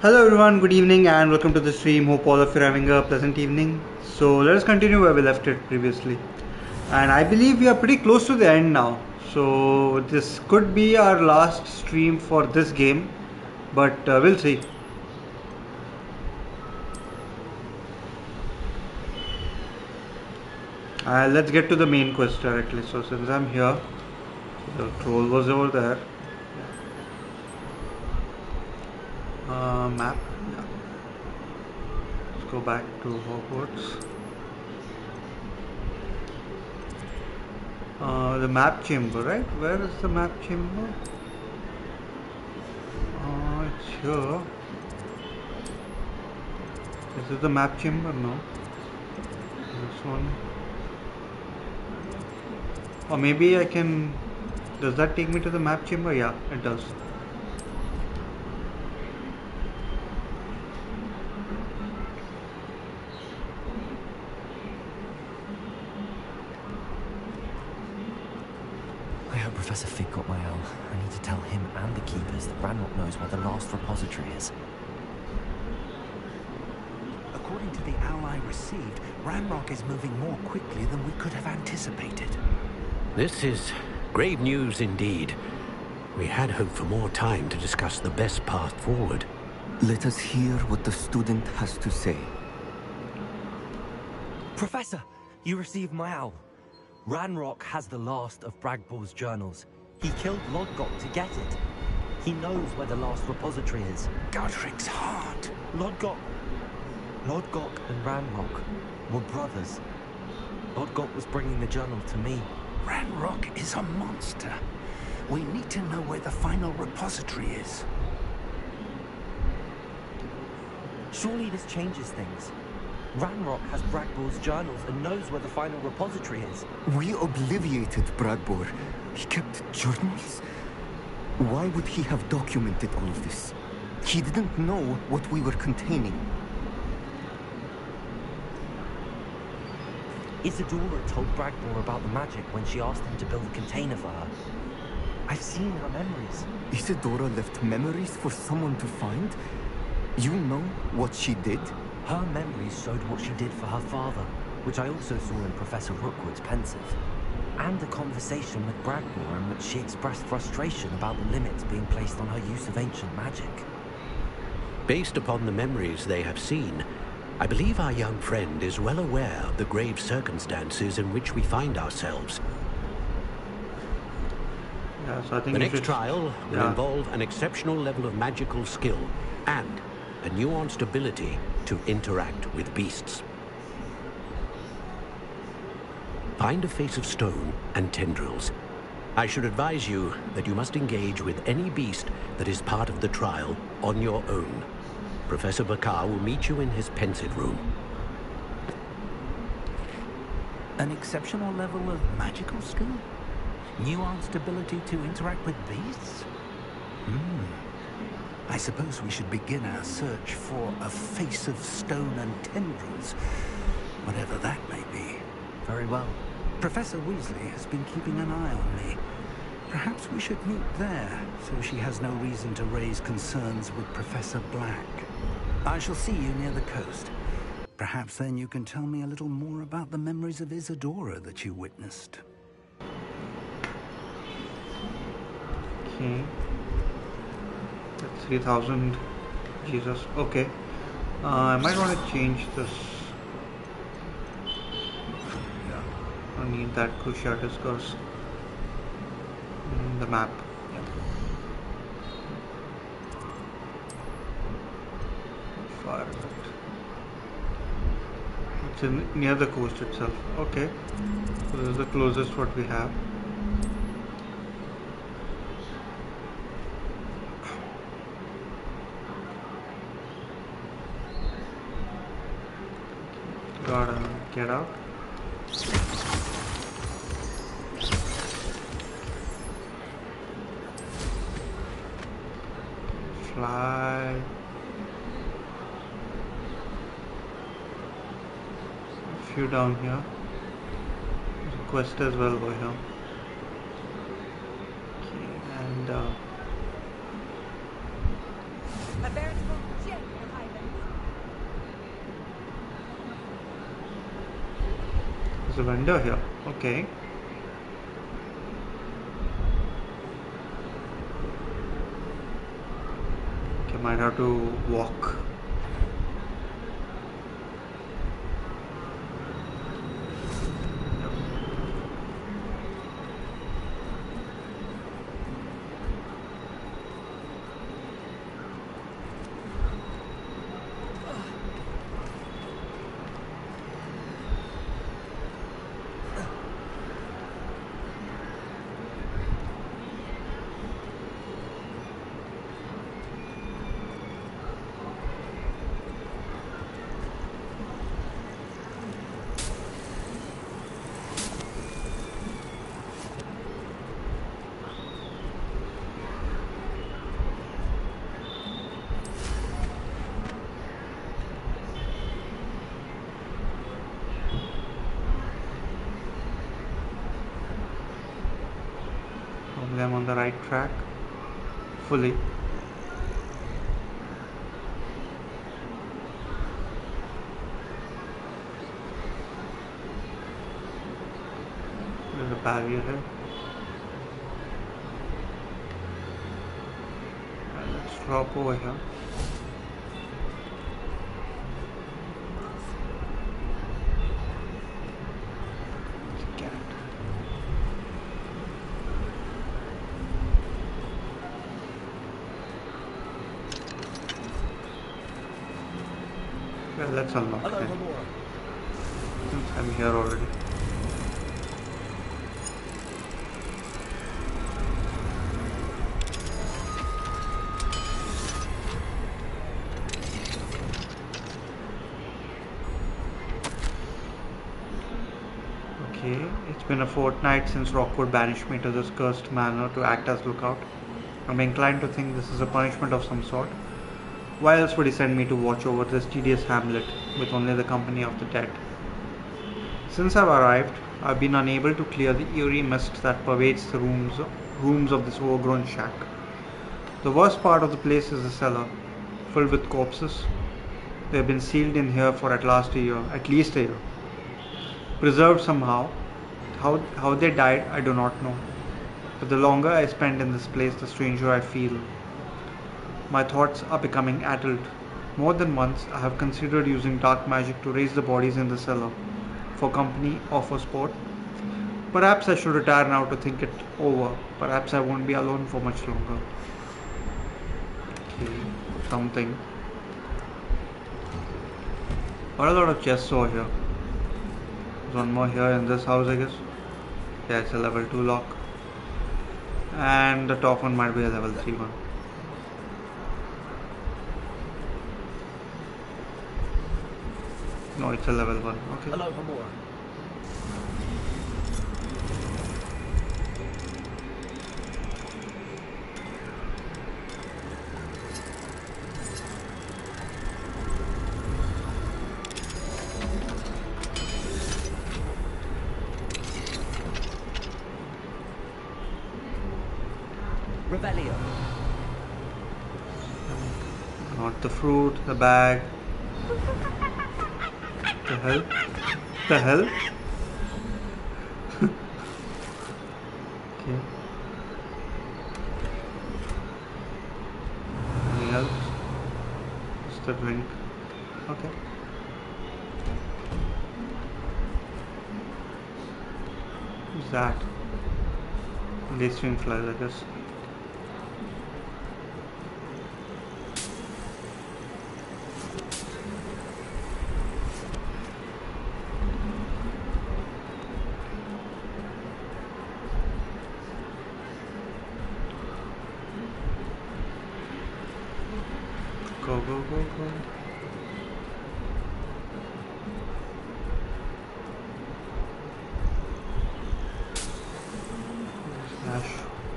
Hello everyone, good evening and welcome to the stream. Hope all of you are having a pleasant evening. So let us continue where we left it previously. And I believe we are pretty close to the end now. So this could be our last stream for this game, but we'll see. Let's get to the main quest directly. So since I'm here, the troll was over there. Map. Yeah. Let's go back to Hogwarts. The map chamber, right? Where is the map chamber? It's here. Is it the map chamber? No. This one. Or maybe I can... Does that take me to the map chamber? Yeah, it does. I hope Professor Fig got my owl. I need to tell him and the keepers that Ranrock knows where the last repository is. According to the owl I received, Ranrock is moving more quickly than we could have anticipated. This is grave news indeed. We had hoped for more time to discuss the best path forward. Let us hear what the student has to say. Professor, you received my owl. Ranrock has the last of Bragbor's journals. He killed Lodgok to get it. He knows where the last repository is. Godric's heart. Lodgok and Ranrock were brothers. Lodgok was bringing the journal to me. Ranrock is a monster. We need to know where the final repository is. Surely this changes things. Ranrock has Bragbor's journals and knows where the final repository is. We obliviated Bragbor. He kept journals? Why would he have documented all of this? He didn't know what we were containing. Isadora told Bragbor about the magic when she asked him to build a container for her. I've seen her memories. Isadora left memories for someone to find? You know what she did? Her memories showed what she did for her father, which I also saw in Professor Rookwood's pensive. And a conversation with Bragbor in which she expressed frustration about the limits being placed on her use of ancient magic. Based upon the memories they have seen, I believe our young friend is well aware of the grave circumstances in which we find ourselves. Yeah, so I think The next trial will involve an exceptional level of magical skill and a nuanced ability to interact with beasts. Find a face of stone and tendrils. I should advise you that you must engage with any beast that is part of the trial on your own. Professor Bakar will meet you in his pensive room. An exceptional level of magical skill? Nuanced ability to interact with beasts? I suppose we should begin our search for a face of stone and tendrils, whatever that may be. Very well. Professor Weasley has been keeping an eye on me. Perhaps we should meet there, so she has no reason to raise concerns with Professor Black. I shall see you near the coast. Perhaps then you can tell me a little more about the memories of Isadora that you witnessed. Okay. That's 3000. Jesus. Okay. I might want to change this. Yeah. I don't need that Cruciate Discourse. The map. Fire. It's near the coast itself. Okay. So this is the closest what we have. Gotta get out. Fly. A few down here. There's a quest as well over here. Okay, and A veritable gem There's a vendor here. Okay. Okay, might have to walk. Hopefully I'm on the right track. Fully. There's a barrier here. Let's drop over here. Cat. Well, let's unlock it. Since I'm here already. Okay, it's been a fortnight since Rockwood banished me to this cursed manor to act as lookout. I'm inclined to think this is a punishment of some sort. Why else would he send me to watch over this tedious hamlet with only the company of the dead? Since I've arrived, I've been unable to clear the eerie mist that pervades the rooms of this overgrown shack. The worst part of the place is the cellar, filled with corpses. They have been sealed in here for at least a year. Preserved somehow. How they died, I do not know. But the longer I spend in this place, the stranger I feel. My thoughts are becoming addled. More than once, I have considered using dark magic to raise the bodies in the cellar, for company or for sport. Perhaps I should retire now to think it over. Perhaps I won't be alone for much longer. Okay, something. What a lot of chests over here. There's one more here in this house, I guess. Yeah, it's a level 2 lock. And the top one might be a level 3 one. No, it's a level 1. Okay. Hello, Hamura. Revelio. Not the fruit, the bag. The hell? The hell? Okay. Anything else? Just the drink. Okay. What's that? These swing flies, I guess. Go, go, go, go.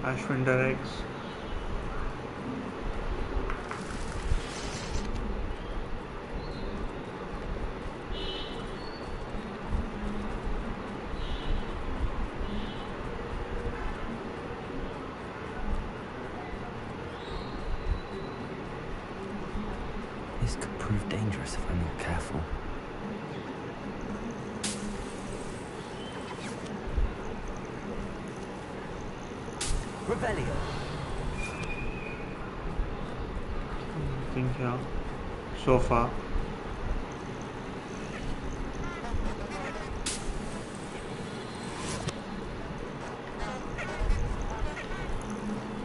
Ashwinder eggs. This could prove dangerous if I'm not careful. Revelio. I think yeah. So far.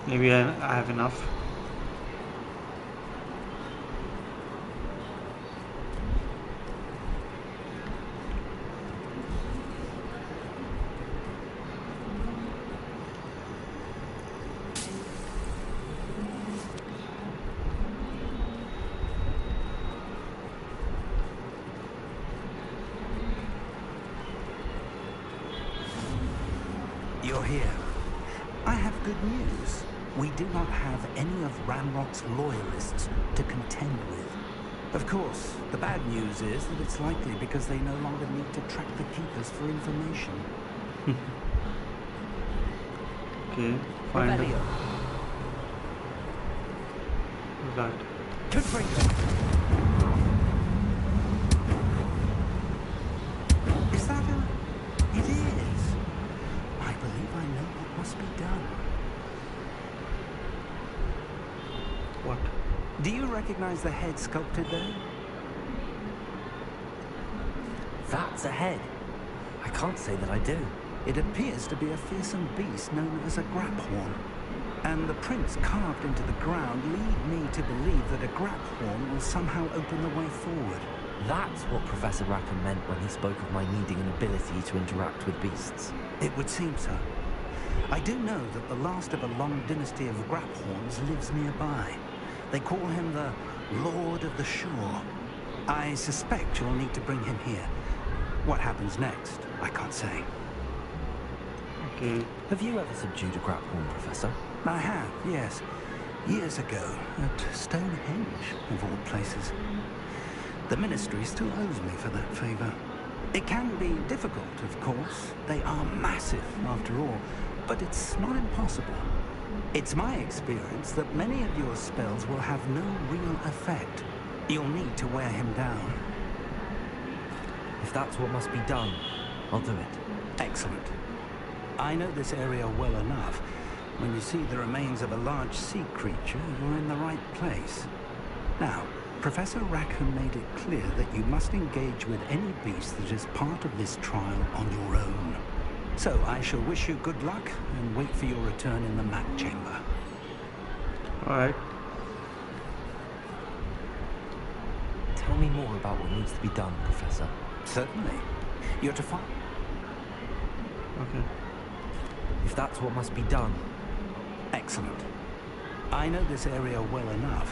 Maybe I have enough. You're here. I have good news. We do not have any of Ranrock's loyalists to contend with. Of course, the bad news is that it's likely because they no longer need to track the Keepers for information. Okay, find it. Revelio. What's that? Confringo. Is that a... It is. I believe I know what must be done. What? Do you recognize the head sculpted there? That's a head. I can't say that I do. It appears to be a fearsome beast known as a graphorn. And the prints carved into the ground lead me to believe that a graphorn will somehow open the way forward. That's what Professor Rackham meant when he spoke of my needing an ability to interact with beasts. It would seem so. I do know that the last of a long dynasty of graphorns lives nearby. They call him the Lord of the Shore. I suspect you'll need to bring him here. What happens next, I can't say. Okay. Have you ever subdued a graphorn, Professor? I have, yes. Years ago, at Stonehenge, of all places. The Ministry still owes me for that favor. It can be difficult, of course. They are massive, after all. But it's not impossible. It's my experience that many of your spells will have no real effect. You'll need to wear him down. If that's what must be done, I'll do it. Excellent. I know this area well enough. When you see the remains of a large sea creature, you're in the right place. Now, Professor Rackham made it clear that you must engage with any beast that is part of this trial on your own. So I shall wish you good luck and wait for your return in the map chamber. Alright. Tell me more about what needs to be done, Professor. Certainly. You're to find... Okay. If that's what must be done. Excellent. I know this area well enough.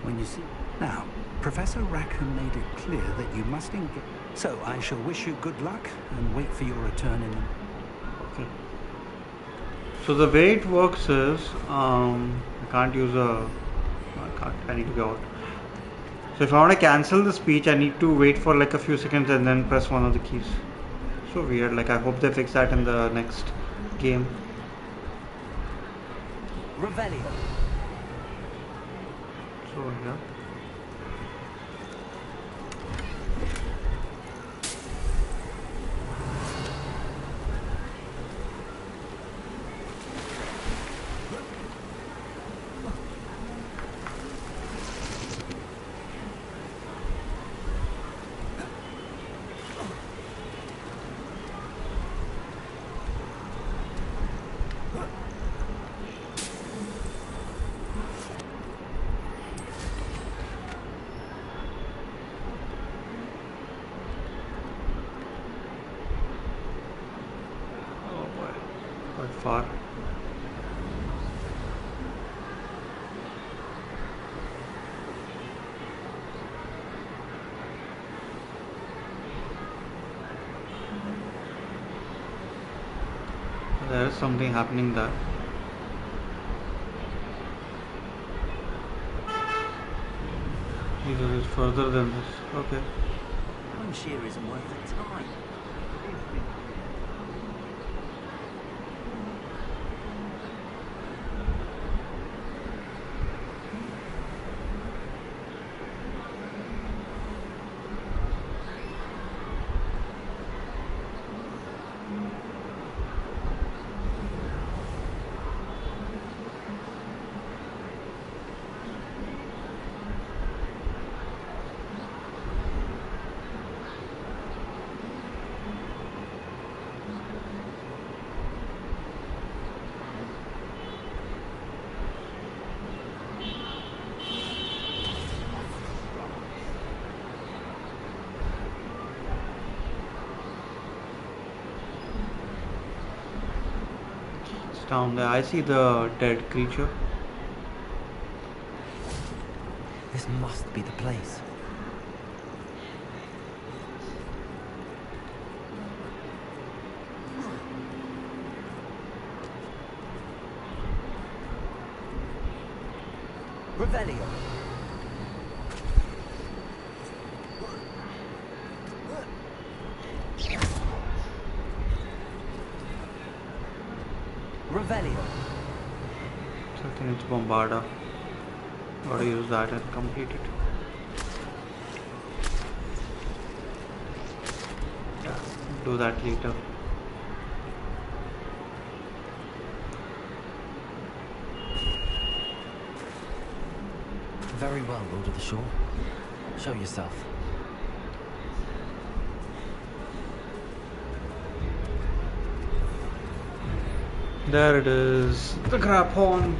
When you see... Now, Professor Rackham made it clear that you must engage... So I shall wish you good luck and wait for your return in the... Okay. So the way it works is, I can't use a... I need to go out. So if I want to cancel the speech, I need to wait for like a few seconds and then press one of the keys. So weird. Like I hope they fix that in the next game. Revelio. So yeah. Quite far. There is something happening there. Either it's further than this. Okay. One shear isn't worth the time. down there. I see the dead creature. This must be the place. Revelio. Revelio. So I think it's Bombarda. Gotta use that and complete it. Yeah, do that later. Very well, Lord of the Shore. Show yourself. There it is, the crab horn.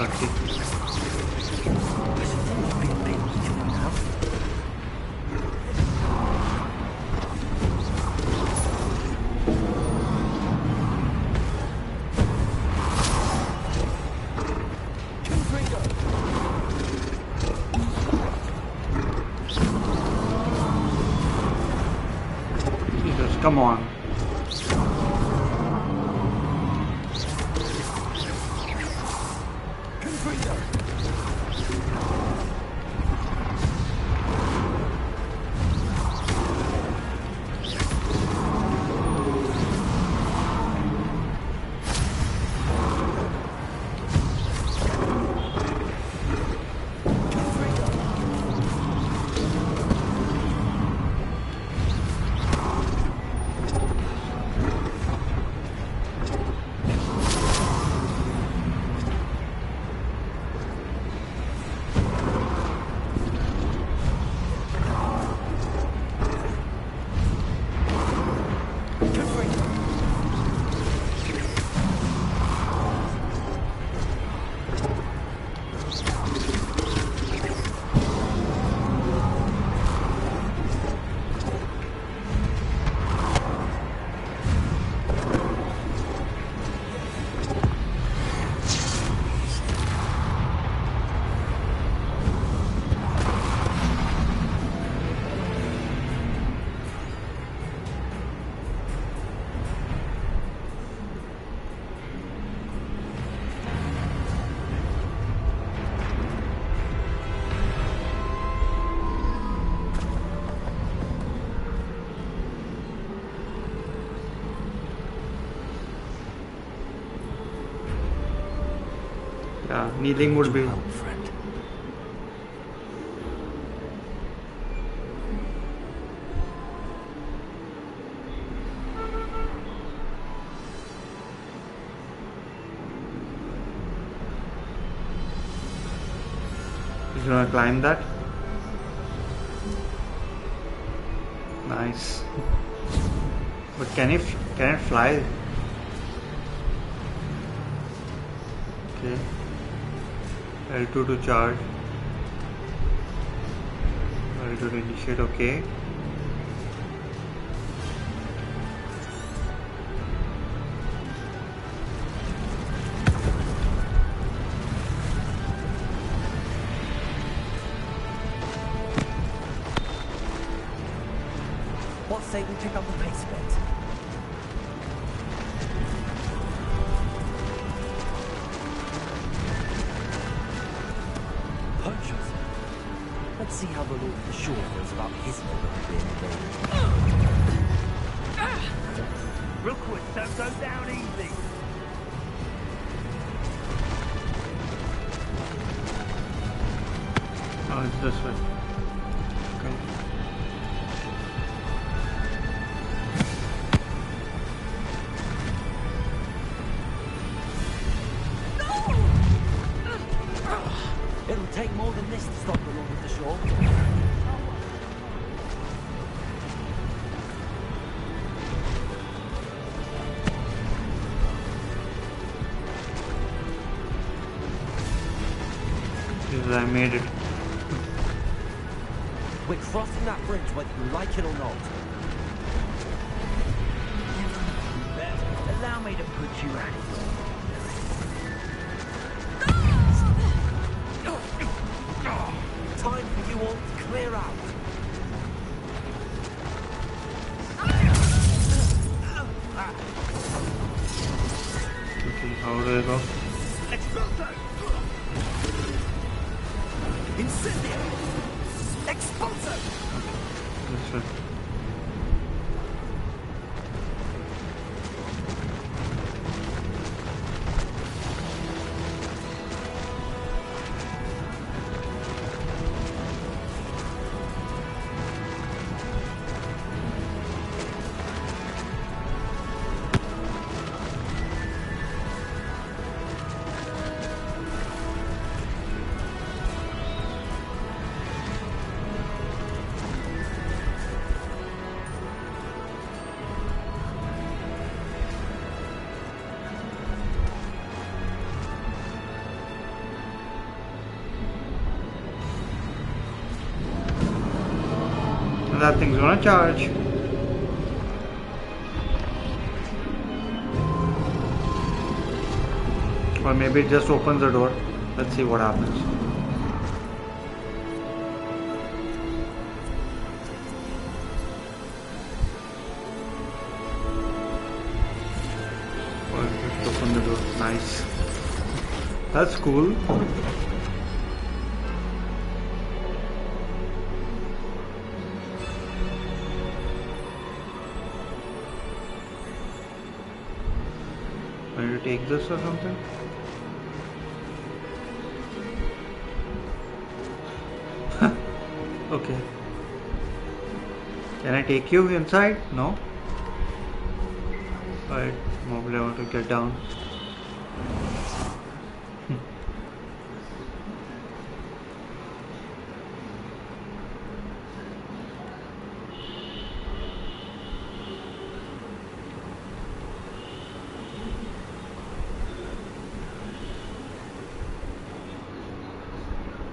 exactly. Jesus, come on. Yeah, kneeling would be. Help, friend. He's gonna climb that. Nice. But can it fly? Okay. L2 to charge. L2 to initiate. Okay. What say we pick up the pace a bit? Poachers. Let's see how the Lord of the Shore feels about his neighborhood being invaded. Rookwood, don't go down easy. Oh, it's this way. Okay. It'll take more than this to stop the Lord of the Shore. Jesus, I made it. We're crossing that bridge whether you like it or not. Allow me to put you out. Time for you all to clear out. Okay, how do I go? Incendio! Expulso! This way. that thing's gonna charge. Or maybe it just opens the door. Let's see what happens. Or it just opened the door. Nice. That's cool. I need to take this or something? Okay. Can I take you inside? No? Alright, probably I want to get down.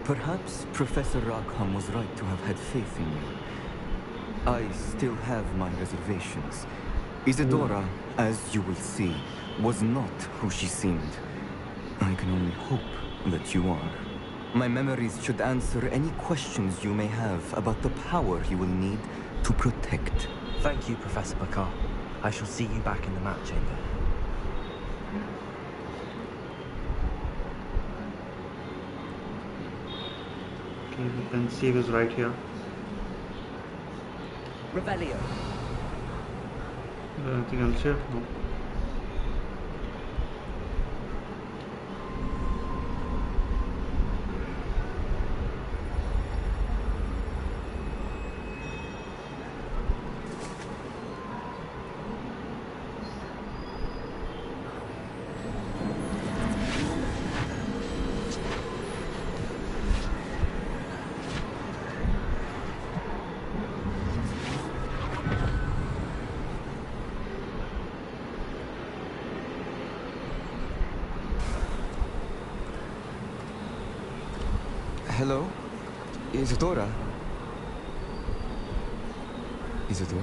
Perhaps Professor Rackham was right to have had faith in you. I still have my reservations. Isadora, as you will see, was not who she seemed. I can only hope that you are. My memories should answer any questions you may have about the power you will need to protect. Thank you, Professor Bakar. I shall see you back in the map chamber. Okay, the pensieve is right here. Revelio. Is there anything else here? No. Hello? Isadora? Isadora?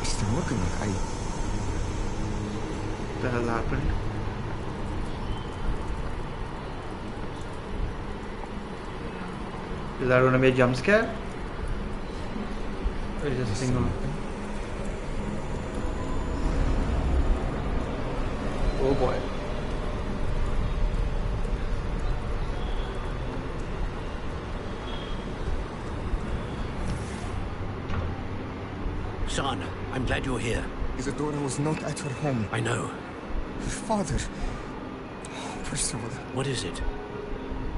It's still looking like What the hell happened? Is that gonna be a jump scare? Or is this thing on? Oh boy. Son, I'm glad you're here. Isadora was not at her home. I know. Her father... Oh, Percival. What is it?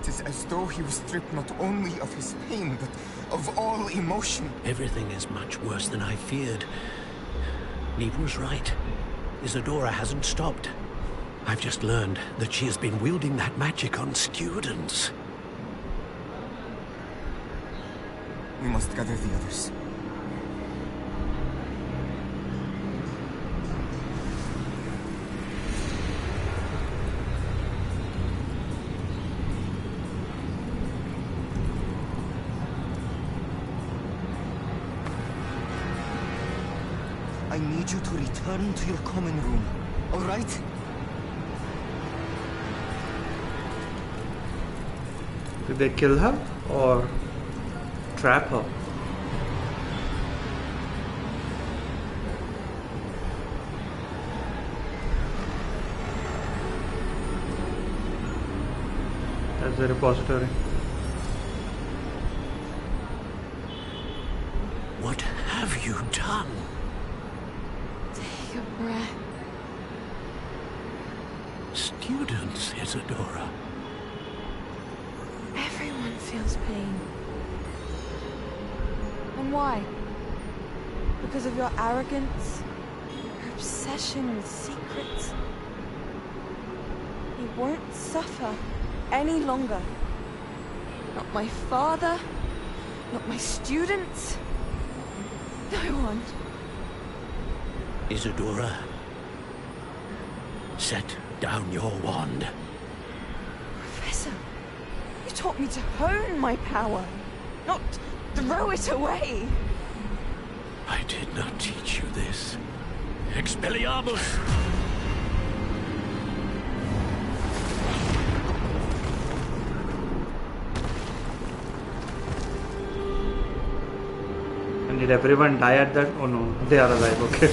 It is as though he was stripped not only of his pain, but of all emotion. Everything is much worse than I feared. Neve was right. Isadora hasn't stopped. I've just learned that she has been wielding that magic on students. We must gather the others. I need you to return to your common room, all right? Did they kill her or trap her? That's the repository. What have you done? Take a breath. Students, Isadora. Everyone feels pain. And why? Because of your arrogance? Your obsession with secrets? He won't suffer any longer. Not my father, not my students. No one. Isadora, set down your wand. Professor, you taught me to hone my power, not throw it away. I did not teach you this. Expelliarmus! And did everyone die at that? Oh no, they are alive, okay.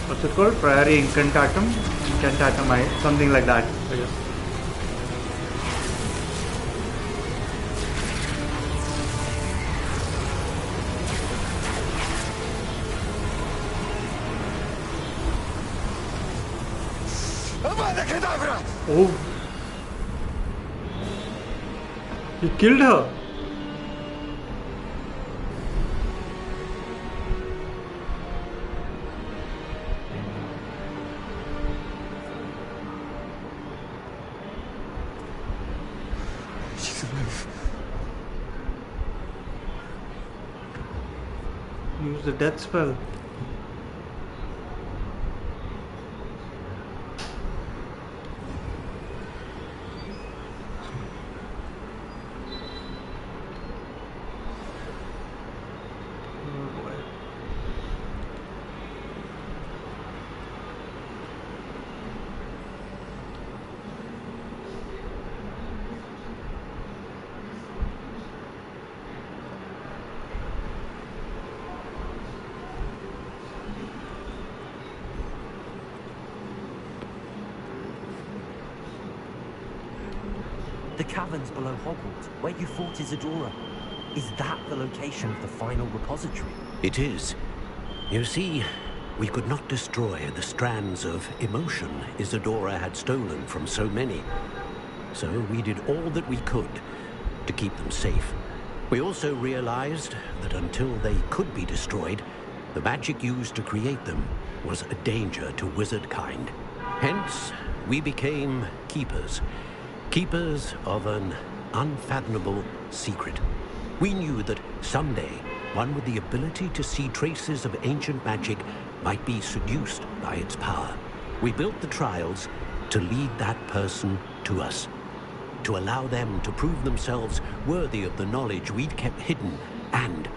What's it called? Priory Incantatum? Incantatum, something like that, I guess. Oh. He killed her. She's alive. Use the death spell. The caverns below Hogwarts, where you fought Isadora. Is that the location of the final repository? It is. You see, we could not destroy the strands of emotion Isadora had stolen from so many. So we did all that we could to keep them safe. We also realized that until they could be destroyed, the magic used to create them was a danger to wizard kind. Hence, we became keepers. Keepers of an unfathomable secret. We knew that someday, one with the ability to see traces of ancient magic might be seduced by its power. We built the trials to lead that person to us, to allow them to prove themselves worthy of the knowledge we'd kept hidden and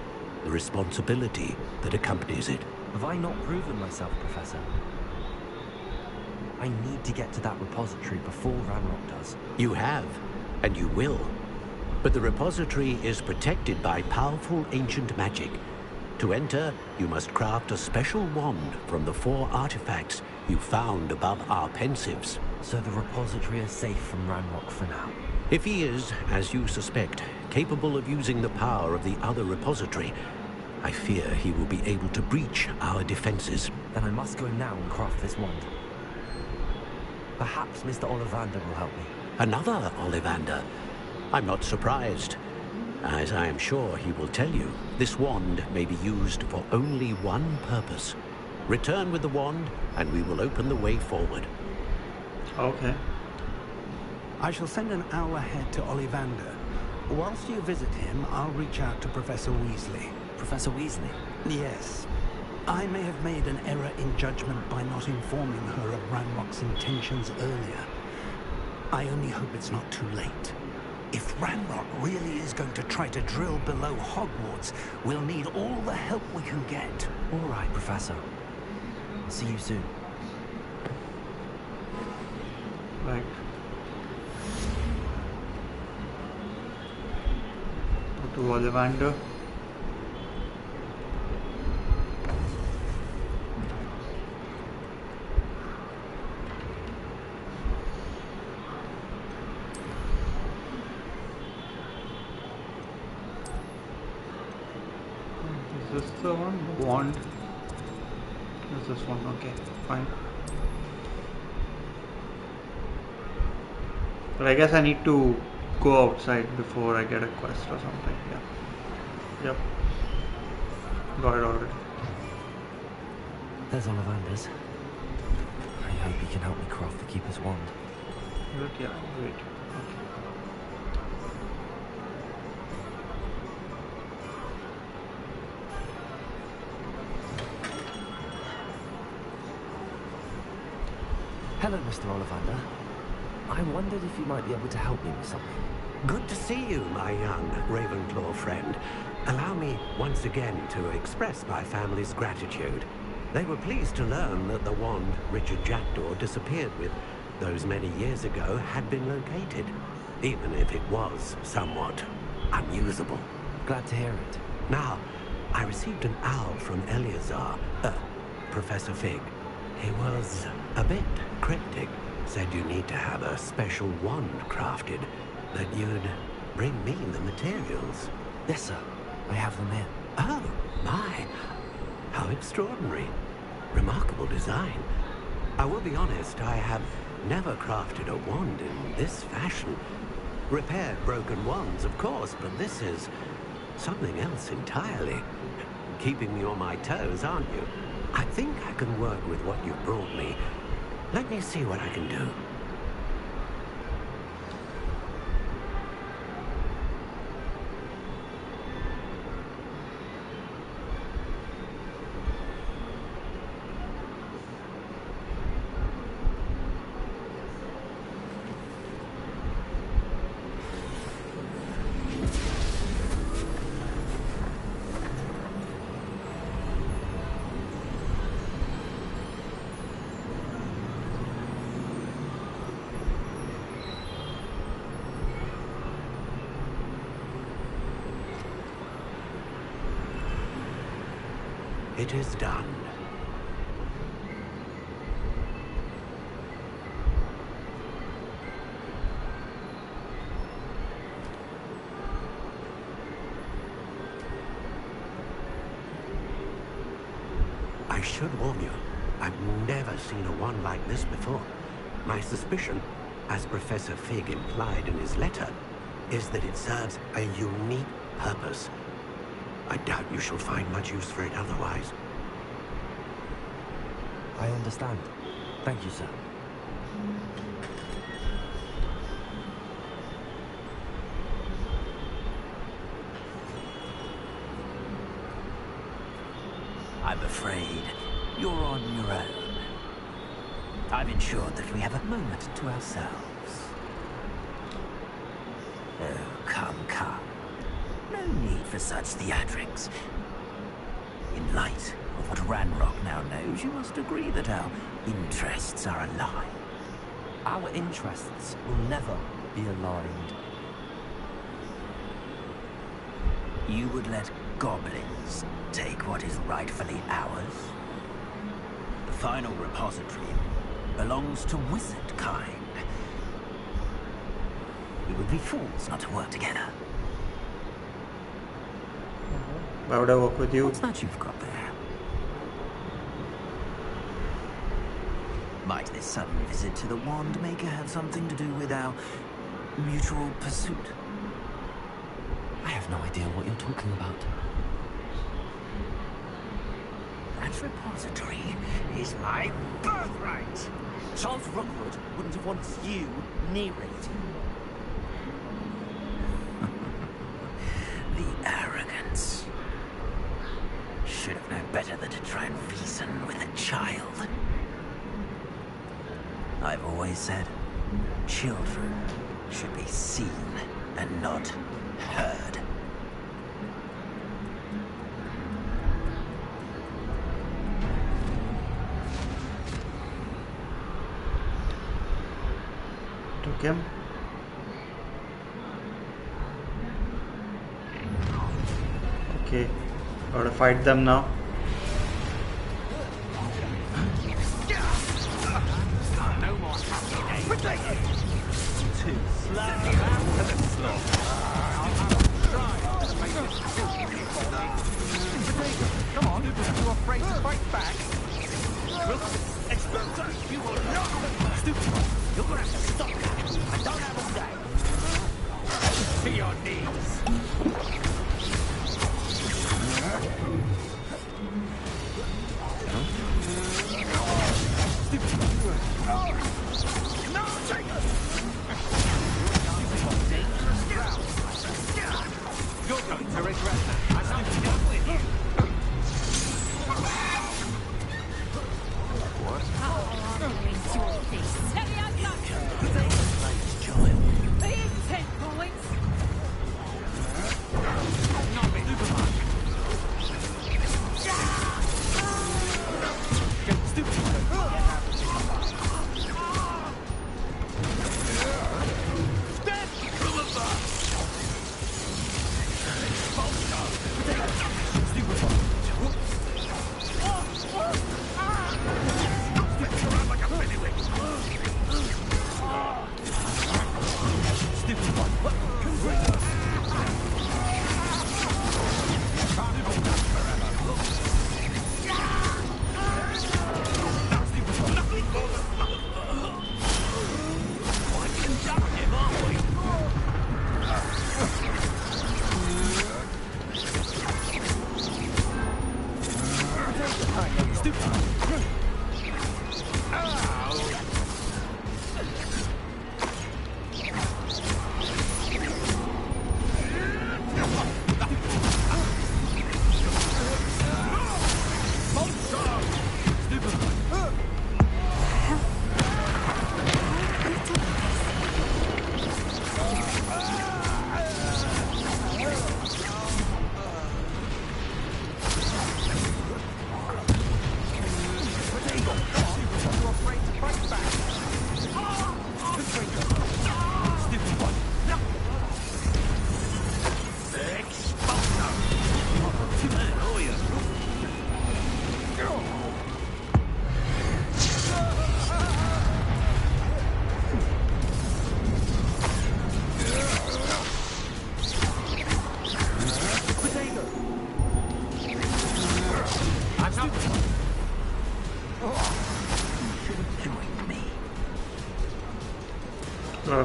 the responsibility that accompanies it. Have I not proven myself, Professor? I need to get to that repository before Ranrock does. You have, and you will. But the repository is protected by powerful ancient magic. To enter, you must craft a special wand from the 4 artifacts you found above our pensives. So the repository is safe from Ranrock for now. If he is, as you suspect, capable of using the power of the other repository, I fear he will be able to breach our defenses. Then I must go now and craft this wand. Perhaps Mr. Ollivander will help me. Another Ollivander? I'm not surprised. As I am sure he will tell you, this wand may be used for only one purpose. Return with the wand, and we will open the way forward. Okay. I shall send an owl ahead to Ollivander. Whilst you visit him, I'll reach out to Professor Weasley. Professor Weasley? Yes. I may have made an error in judgment by not informing her of Ranrock's intentions earlier. I only hope it's not too late. If Ranrock really is going to try to drill below Hogwarts, we'll need all the help we can get. All right, Professor. I'll see you soon. Right. Go to Ollivander. Is this the one? Wand. Is this one? Okay, fine. But I guess I need to go outside before I get a quest or something. Yeah. Yep. Got it already. There's Ollivander's. I hope he can help me craft the Keeper's wand. Good, yeah, great. Okay. Hello, Mr. Ollivander. I wondered if you might be able to help me with something. Good to see you, my young Ravenclaw friend. Allow me once again to express my family's gratitude. They were pleased to learn that the wand Richard Jackdaw disappeared with those many years ago had been located, even if it was somewhat unusable. Glad to hear it. Now, I received an owl from Eleazar, Professor Fig. He was a bit cryptic. Said you need to have a special wand crafted, that you'd bring me the materials. Yes, sir. I have them here. Oh, my. How extraordinary. Remarkable design. I will be honest, I have never crafted a wand in this fashion. Repaired broken wands, of course, but this is something else entirely. Keeping me on my toes, aren't you? I think I can work with what you've brought me. Let me see what I can do. It is done. I should warn you, I've never seen a wand like this before. My suspicion, as Professor Fig implied in his letter, is that it serves a unique purpose. I doubt you shall find much use for it otherwise. I understand. Thank you, sir. I'm afraid you're on your own. I've ensured that we have a moment to ourselves. Oh, come, come. No need for such theatrics. In light of what Ranrock now knows, you must agree that our interests are aligned. Our interests will never be aligned. You would let goblins take what is rightfully ours? The final repository belongs to wizard kind. We would be fools not to work together. Why would I work with you? What's that you've got there? Might this sudden visit to the Wand Maker have something to do with our mutual pursuit? I have no idea what you're talking about. That repository is my birthright! Charles Rookwood wouldn't have wanted you near it. The arrogance. Should have known better than to try and reason with a child. I've always said, children should be seen and not heard. Took him. Okay, gotta fight them now. Come on, you're afraid to fight back? Experto, you will not! Stupid! You're gonna have to stop that! I don't have a day! To your knees! You're going to regret that. I'm not done with you. I'll rinse your face.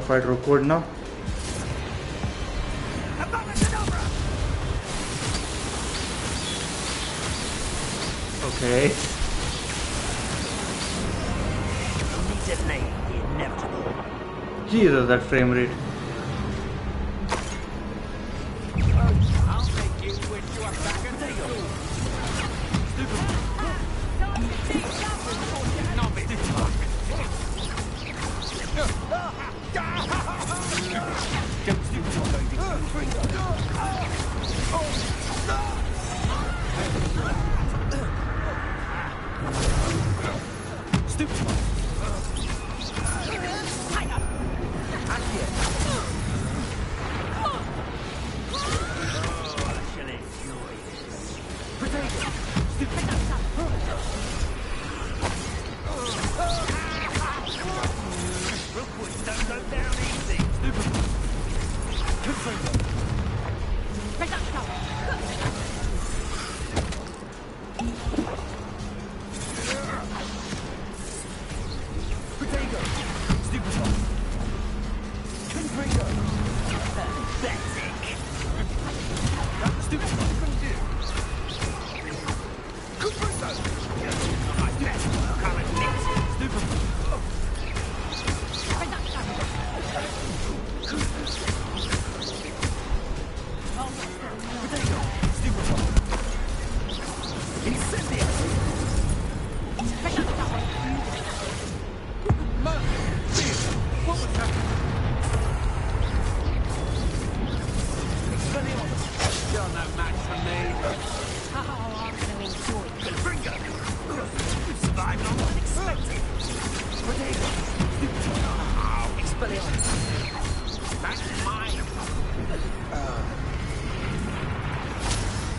fight Rookwood now. Okay. Jesus, that frame rate. I'll make you wish you were back at school.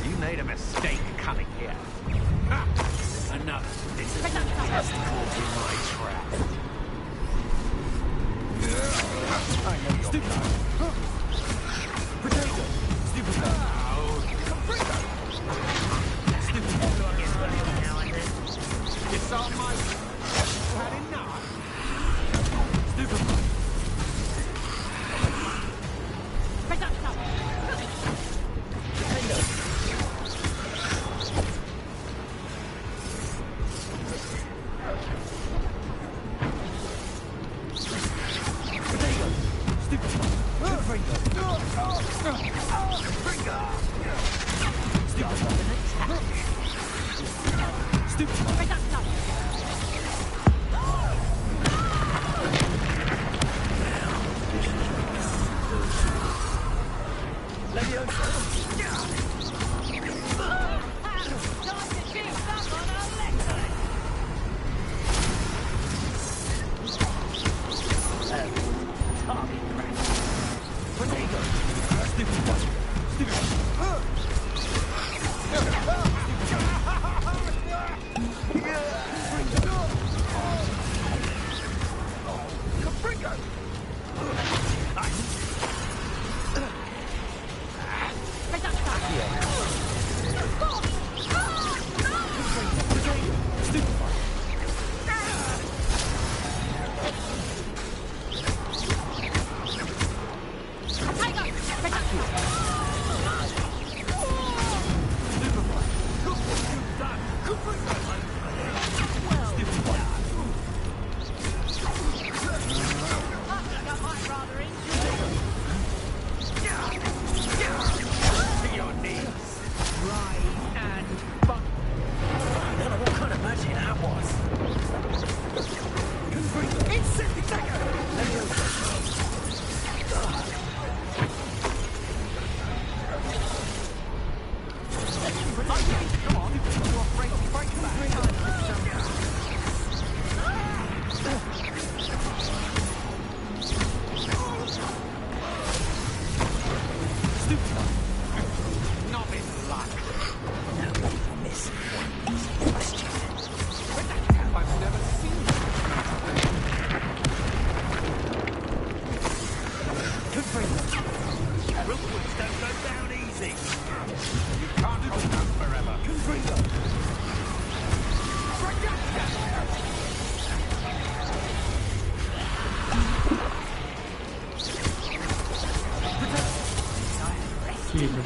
You made a mistake coming here. Another. This is just caught in my trap. I know you're Potato! Stupid Capriccio! Stupid now and then. It's all my... Had enough. Stupid Leave it.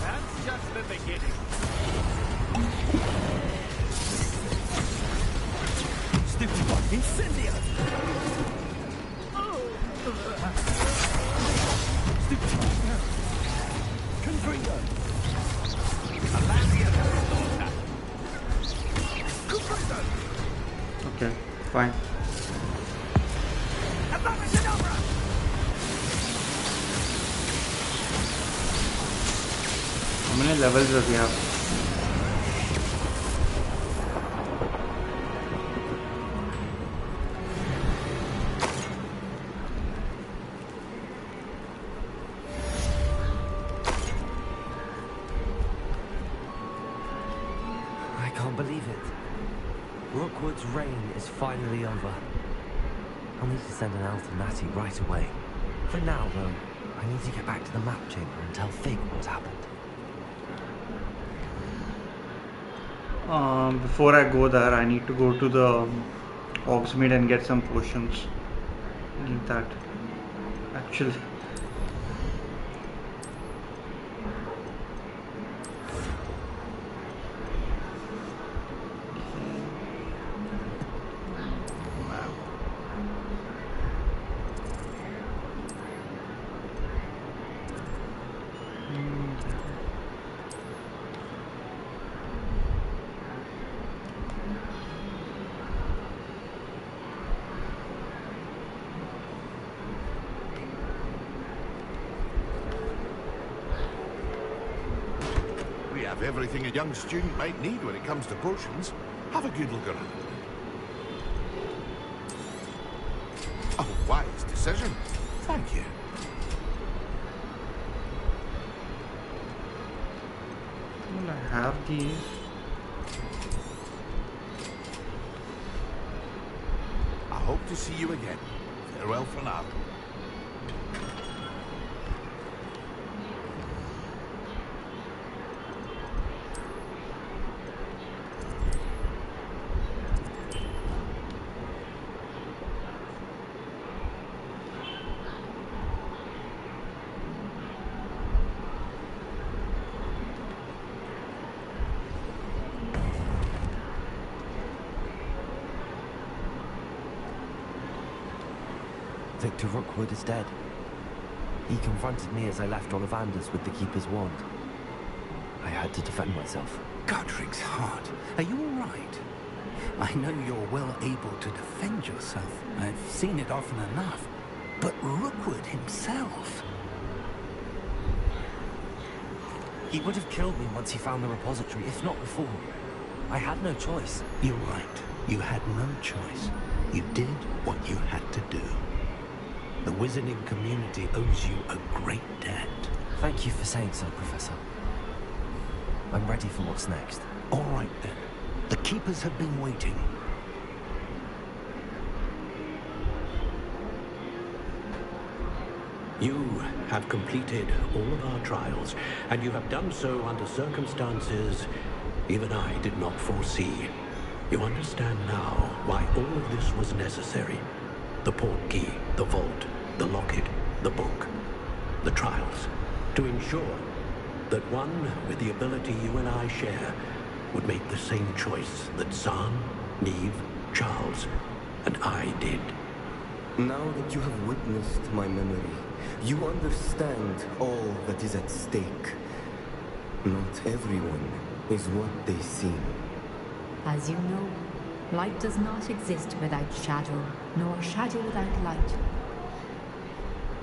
That's just the beginning. Stupid one, incendio! Stupid one. Confringo! Okay, fine. How many levels does he have? I can't believe it. Rookwood's reign is finally over. I'll need to send an owl to Natty right away. For now, though, I need to get back to the map chamber and tell Fig what happened. Before I go there, I need to go to the Hogsmeade and get some potions. Need that. Actually. We have everything a young student might need when it comes to potions. Have a good look around. A wise decision. Thank you. Well, I have these. I hope to see you again. Farewell for now. Victor Rookwood is dead. He confronted me as I left Ollivanders with the Keeper's wand. I had to defend myself. Godric's heart. Are you all right? I know you're well able to defend yourself. I've seen it often enough. But Rookwood himself... He would have killed me once he found the repository, if not before. I had no choice. You're right. You had no choice. You did what you had to do. The wizarding community owes you a great debt. Thank you for saying so, Professor. I'm ready for what's next. All right, then. The Keepers have been waiting. You have completed all of our trials, and you have done so under circumstances even I did not foresee. You understand now why all of this was necessary. The portkey, the vault, the locket, the book, the trials, to ensure that one with the ability you and I share would make the same choice that Zahn, Neve, Charles, and I did. Now that you have witnessed my memory, you understand all that is at stake. Not everyone is what they seem. As you know, light does not exist without shadow, nor shadow without light.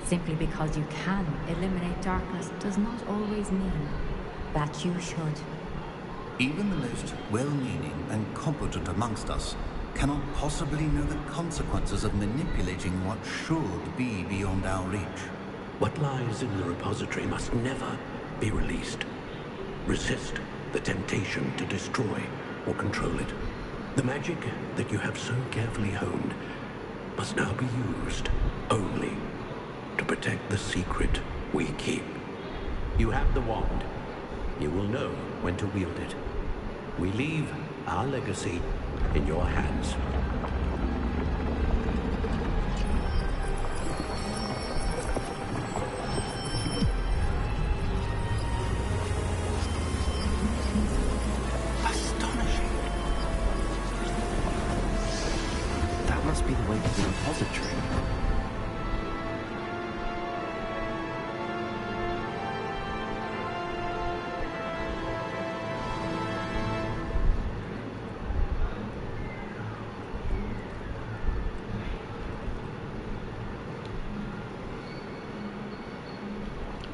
Simply because you can eliminate darkness does not always mean that you should. Even the most well-meaning and competent amongst us cannot possibly know the consequences of manipulating what should be beyond our reach. What lies in the repository must never be released. Resist the temptation to destroy or control it. The magic that you have so carefully honed must now be used only to protect the secret we keep. You have the wand. You will know when to wield it. We leave our legacy in your hands. must be the way to the repository.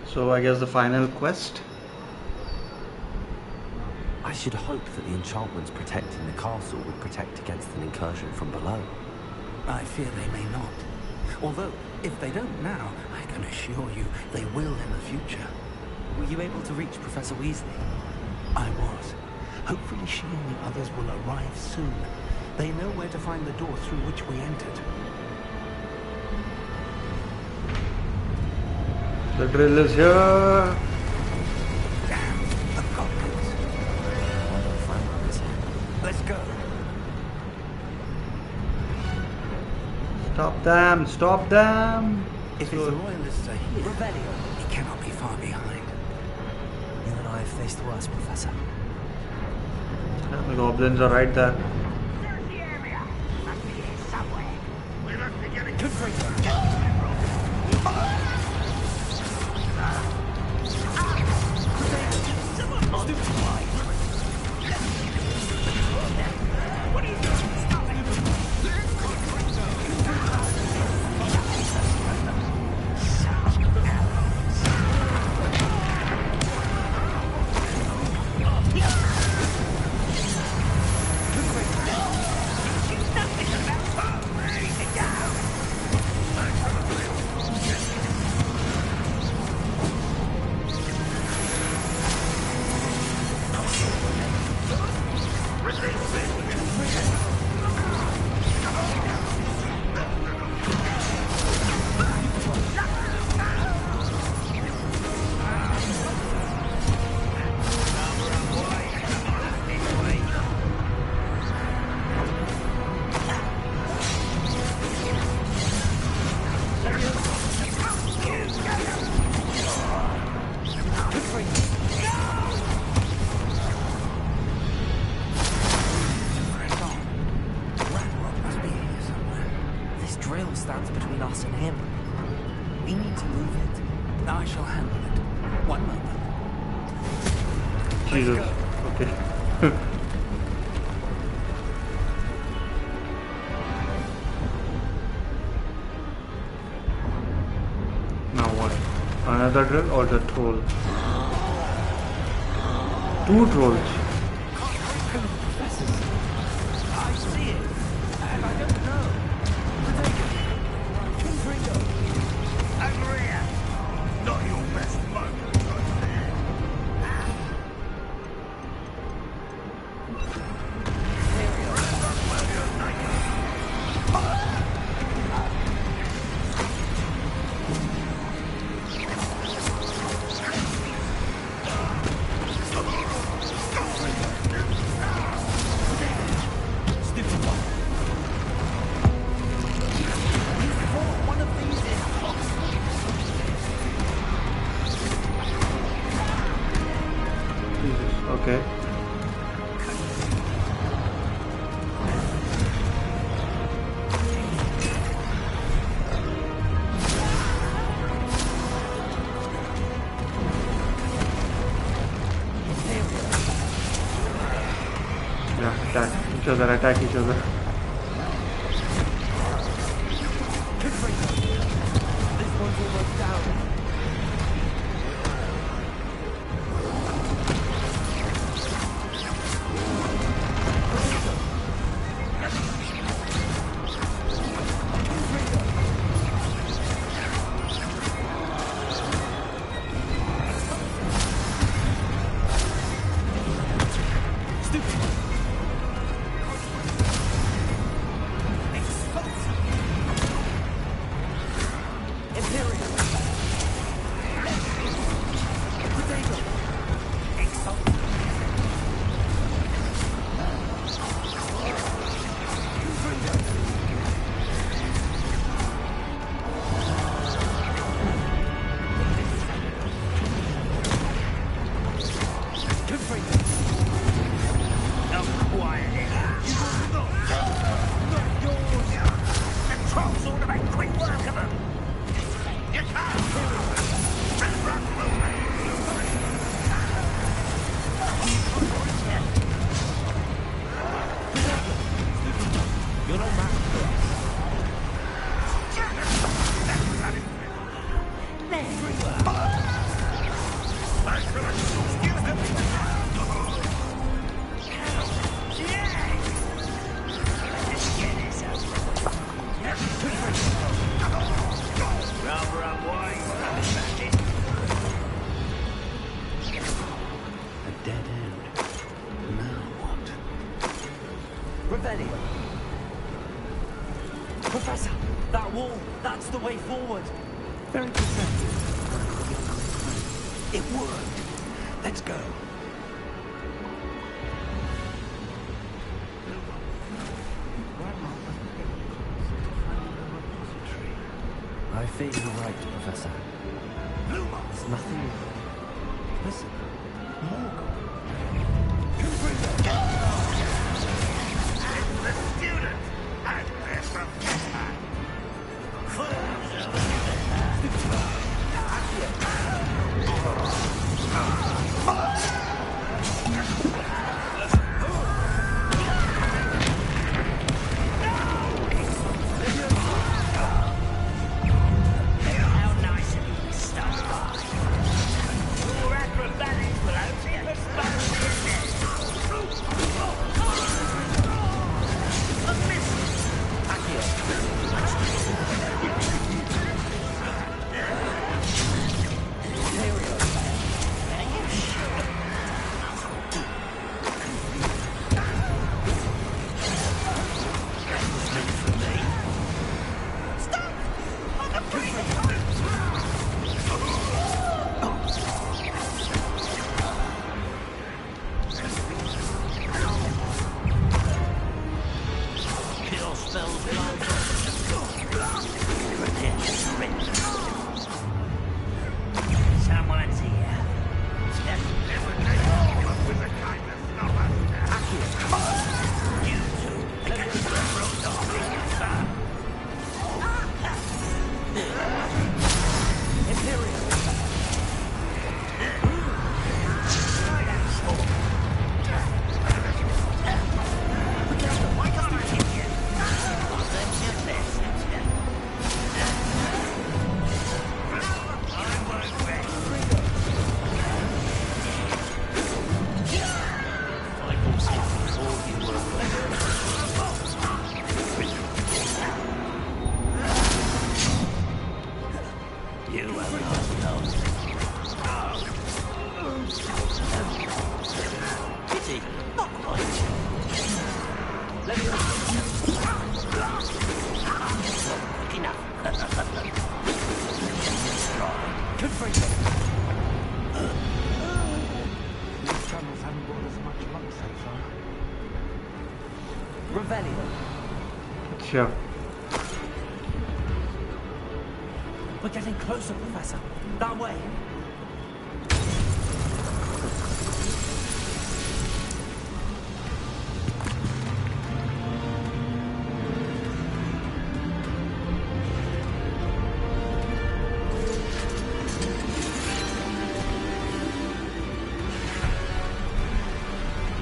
So I guess the final quest. I should hope that the enchantments protecting the castle would protect against an incursion from below. I fear they may not. Although, if they don't now, I can assure you they will in the future. Were you able to reach Professor Weasley? I was. Hopefully she and the others will arrive soon. They know where to find the door through which we entered. The drill is here. Damn, the goblins. Let's go. Stop them! Stop them! If his loyalists are here, Rebellion, he cannot be far behind. You and I have faced worse, Professor. The goblins are right there. Search the area. Must be here somewhere. We must be getting to stands between us and him. We need to move it. I shall handle it. One moment. Jesus. Okay. Now what? Another drill or the troll? Two trolls. I see it, and I don't know. Agria! Not your best moment, Okay. Yeah, attack each other. This one's almost down. Professor, that wall, that's the way forward. Very perceptive. It worked. Let's go. I fear you're right, Professor. There's nothing... Listen. The student and their professor. How nice of you to stop by. Your acrobatics will only ever spell a miss. Kill spells belong someone's here. With a kind of you two against the road Imperial. You have lost those. Pity, not quite. Let me quick enough. Good for you. These tunnels haven't brought us much luck so far. Revelio. Sure. We're getting closer, Professor. That way.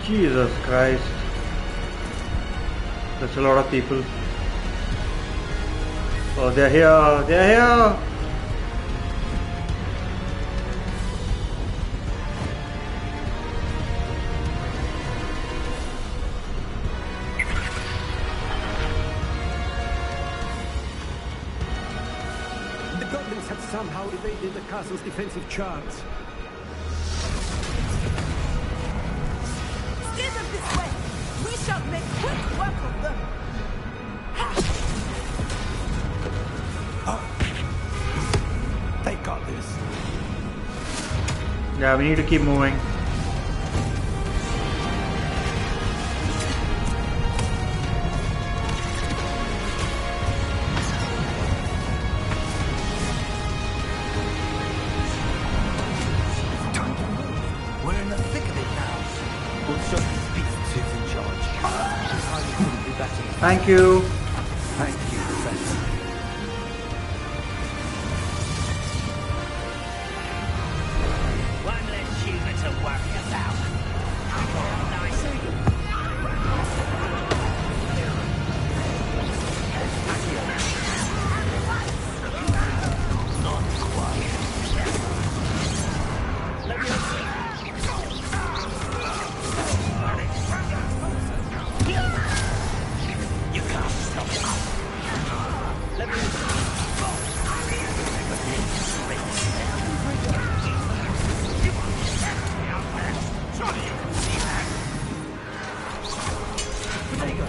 Jesus Christ. That's a lot of people. Oh, they're here. They're here. The goblins had somehow evaded the castle's defensive charts. Steer them this way. We shall make quick work of them. They got this. Yeah, we need to keep moving. We're in the thick of it now. We'll show these beasts who's in charge. This highly couldn't be better. Thank you. Thank you, Professor. One less human to worry about. Nice of you. Not quite. Let me You can't stop it. Let me Surely you can see that. There you go.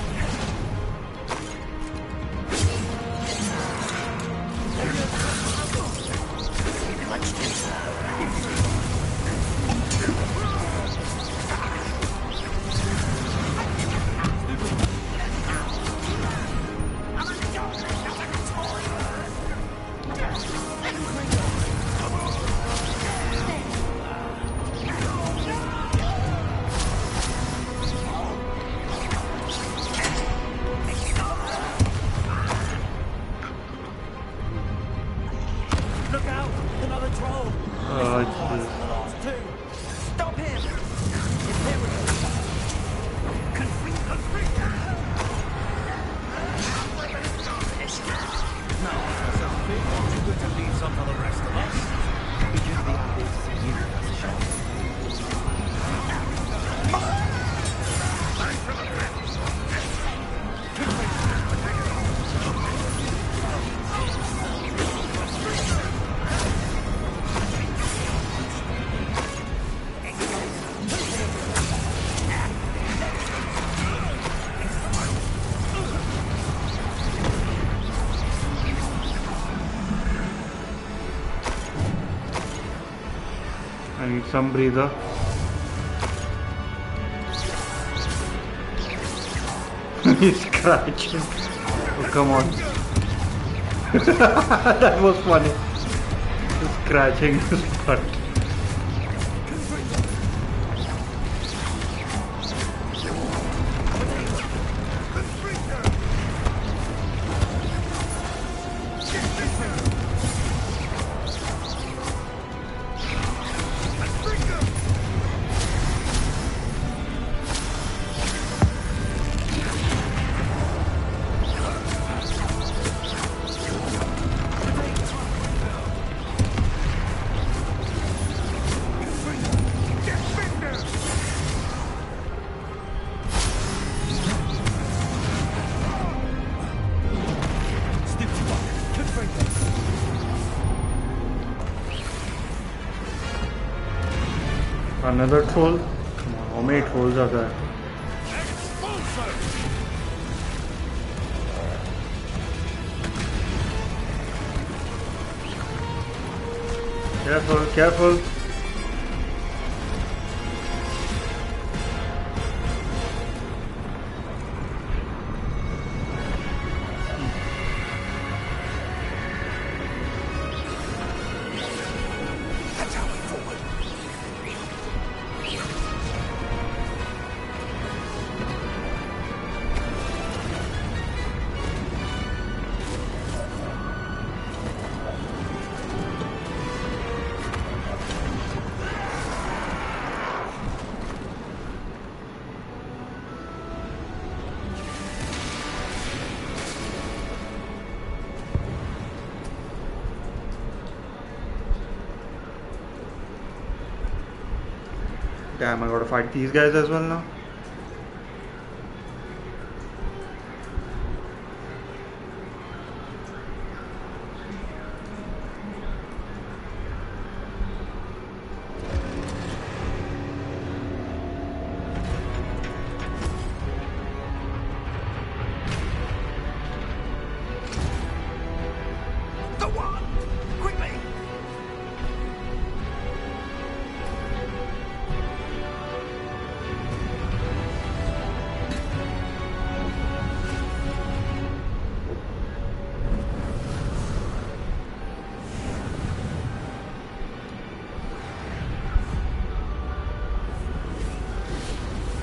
I need some breather. He's scratching. Oh, come on. That was funny. He's scratching his butt. Another troll? Come on, how many trolls are there? Careful, careful. Damn, I gotta fight these guys as well now.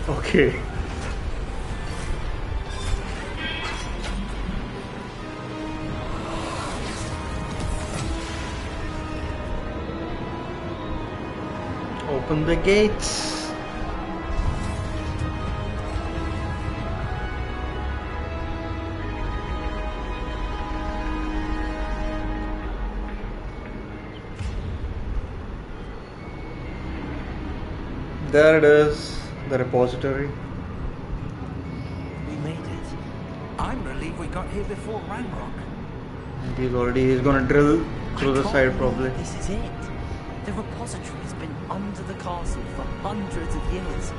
Okay. Open the gates. There it is, the repository. We made it. I'm relieved we got here before Ranrock. He's gonna drill through the side probably. This is it. The repository has been under the castle for hundreds of years.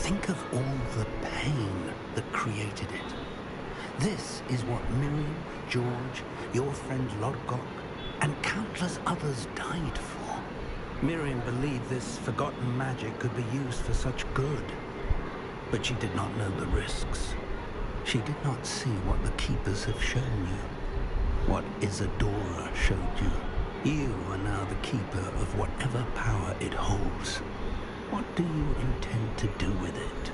Think of all the pain that created it. This is what Miriam, George, your friend Lodgok, and countless others died for. Miriam believed this forgotten magic could be used for such good. But she did not know the risks. She did not see what the Keepers have shown you. What Isadora showed you. You are now the Keeper of whatever power it holds. What do you intend to do with it?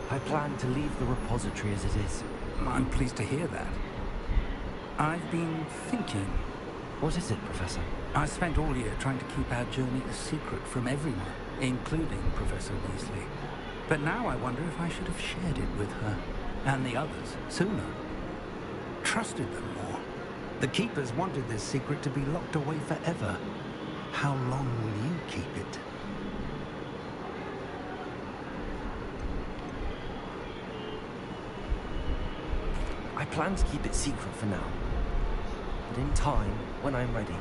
I plan to leave the repository as it is. I'm pleased to hear that. I've been thinking. What is it, Professor? I spent all year trying to keep our journey a secret from everyone, including Professor Weasley. But now I wonder if I should have shared it with her and the others sooner. Trusted them more. The Keepers wanted this secret to be locked away forever. How long will you keep it? I plan to keep it secret for now. But in time, when I'm ready,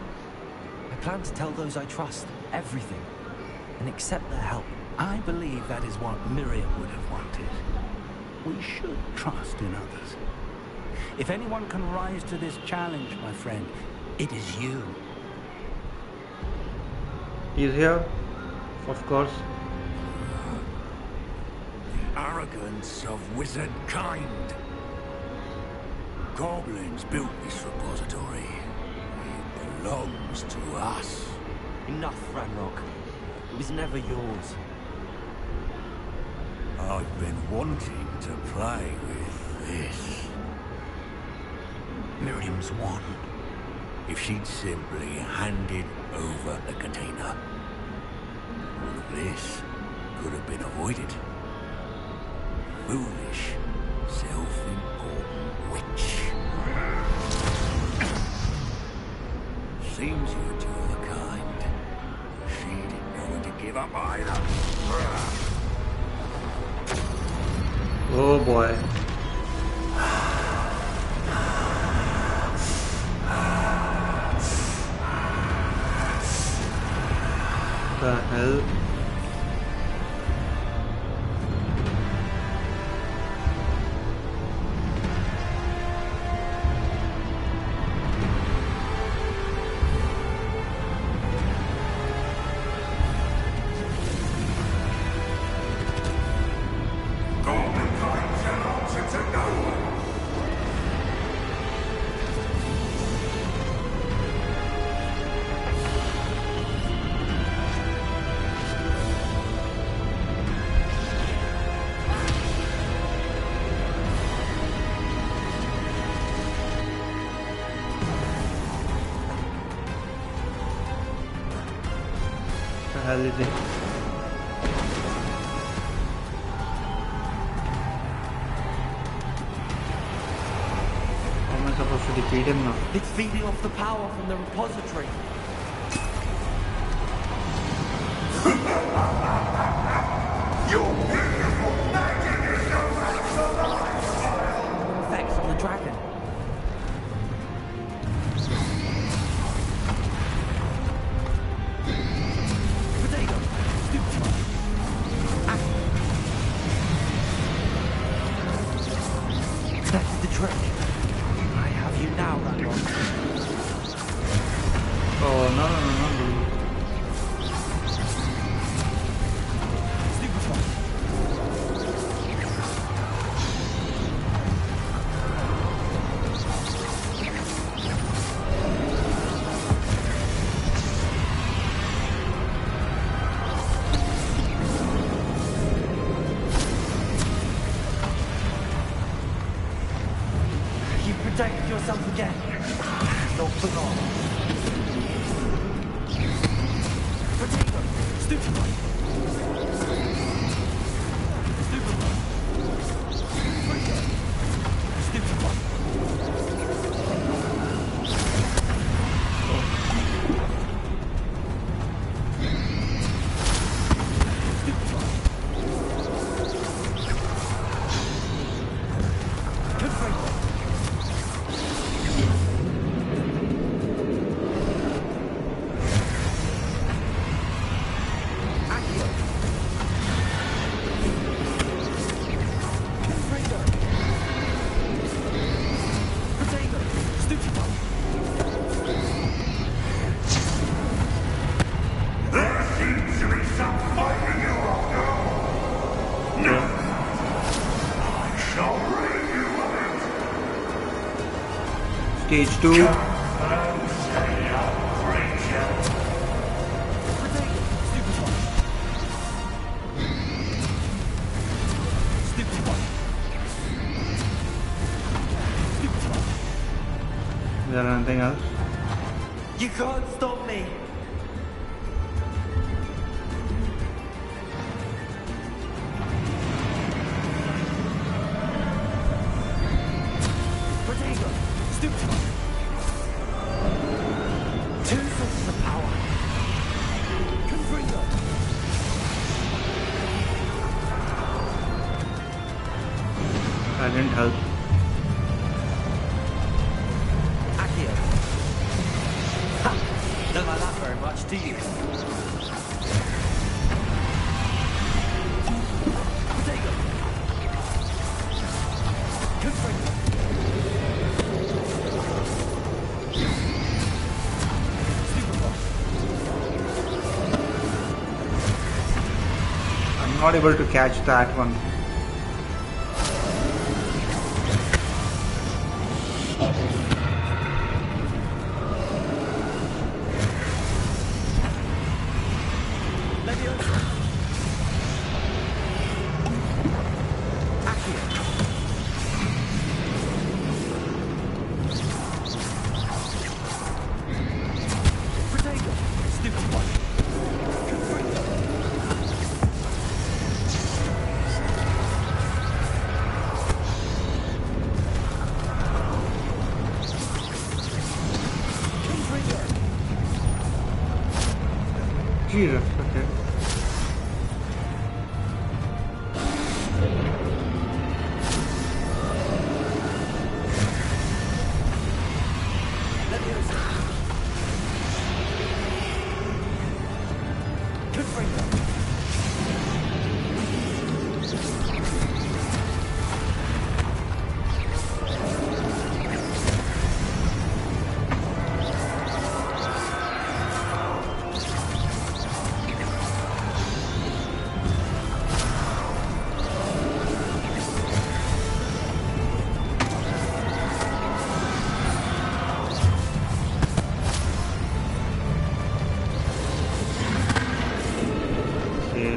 I plan to tell those I trust everything and accept their help. I believe that is what Miriam would have wanted. We should trust in others. If anyone can rise to this challenge, my friend, it is you. He's here, of course. The arrogance of wizard kind. Goblins built this repository. It belongs to us. Enough, Ranrock. It was never yours. I've been wanting to play with this. Miriam's won. If she'd simply handed over the container, all of this could have been avoided. Foolish, self-important witch. Seems you're two of a kind. She didn't know when to give up either. Oh boy. The hell? The hell is it? How am I supposed to defeat him now? It's feeding off the power from the repository. Your beautiful magic is no match for mine! Effects on the dragon. Potato! Stupid! That's the trick. I have you now, Ranrock. Oh no. You protected yourself again. Not for long. Potato! Stupid one! Stupid one! Freaker! Stupid one! Stupid one! Good freaker! Stage 2. Is there anything else? You can't stop me! Potato! Stupid! Two sources of power. Confringo! That didn't help. Accio. Ha! Don't like that very much, do you? Potato! Confringo! I'm not able to catch that one. Jesus, okay.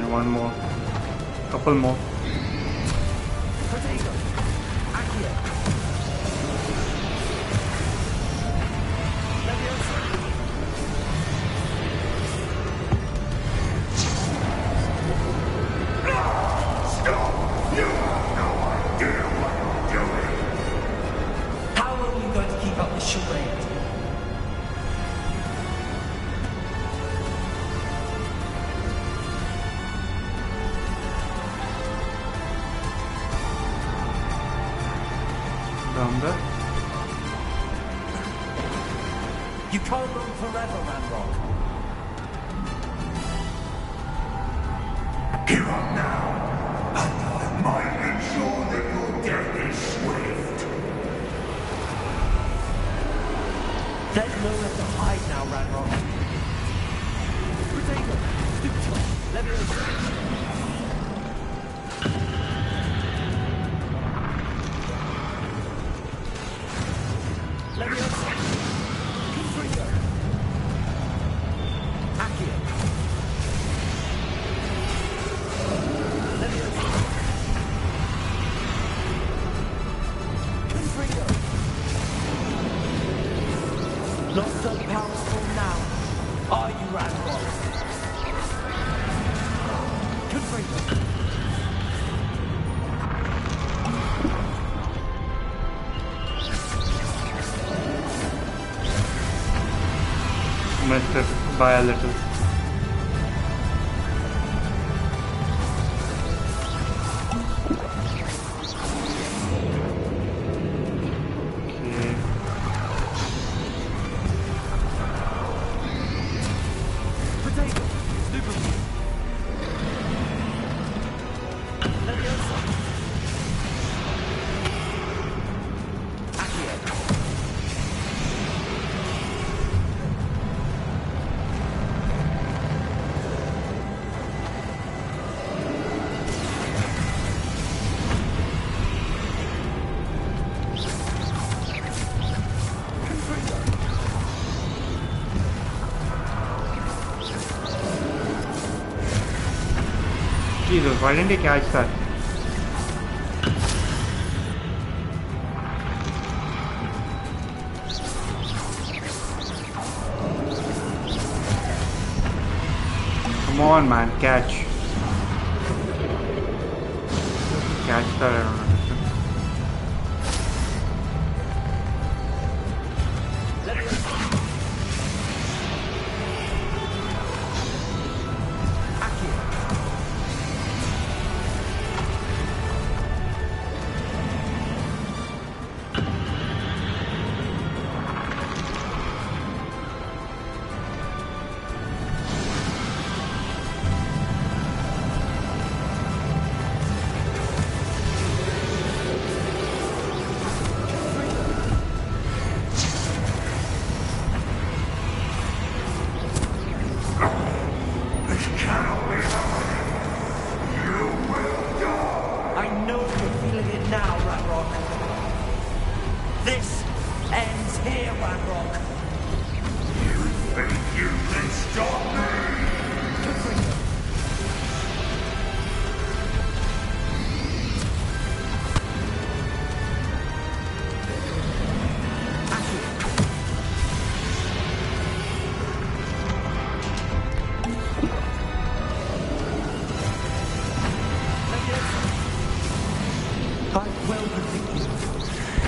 One more, couple more. How long are you going to keep up this charade? Down there. You can't run forever, Ranrock. Give up now, and I might ensure that your death is swift. There's nowhere to hide now, Ranrock. Potato! Stupid! Let me know. Not so powerful now, are you, Ranrock? Confringo. Missed it by a little. Jesus, why didn't he catch that? Come on, man, catch. Catch that, I don't understand.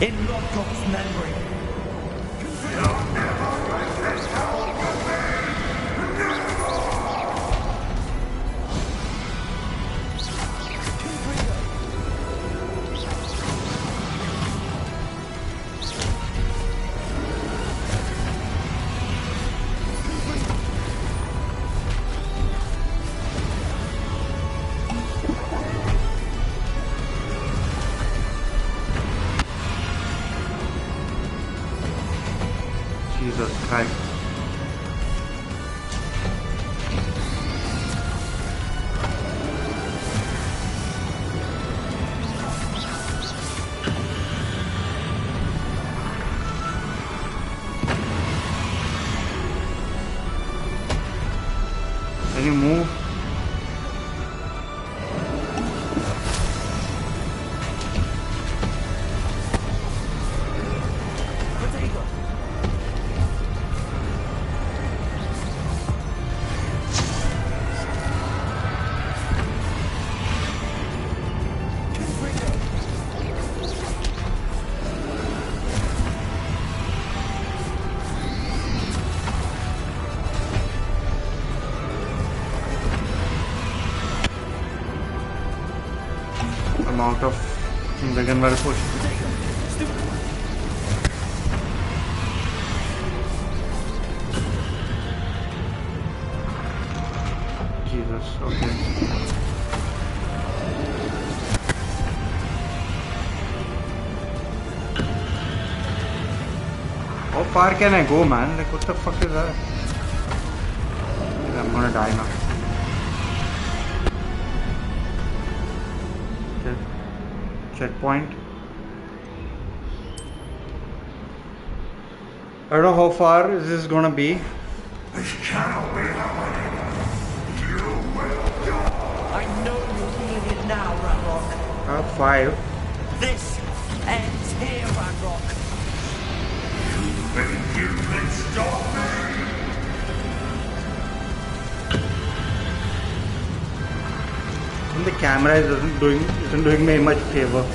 In Lodgok's memory. Jesus Christ. Can you move? Amount of vegan well push. Jesus, okay. How far can I go, man? Like, what the fuck is that? I'm gonna die now. Checkpoint. I don't know how far is this gonna be. This cannot be happening. You will die. I know you're feeling it now, Ranrock. 5. This ends here, Ranrock. You think you can stop me? And the camera isn't doing me much favor.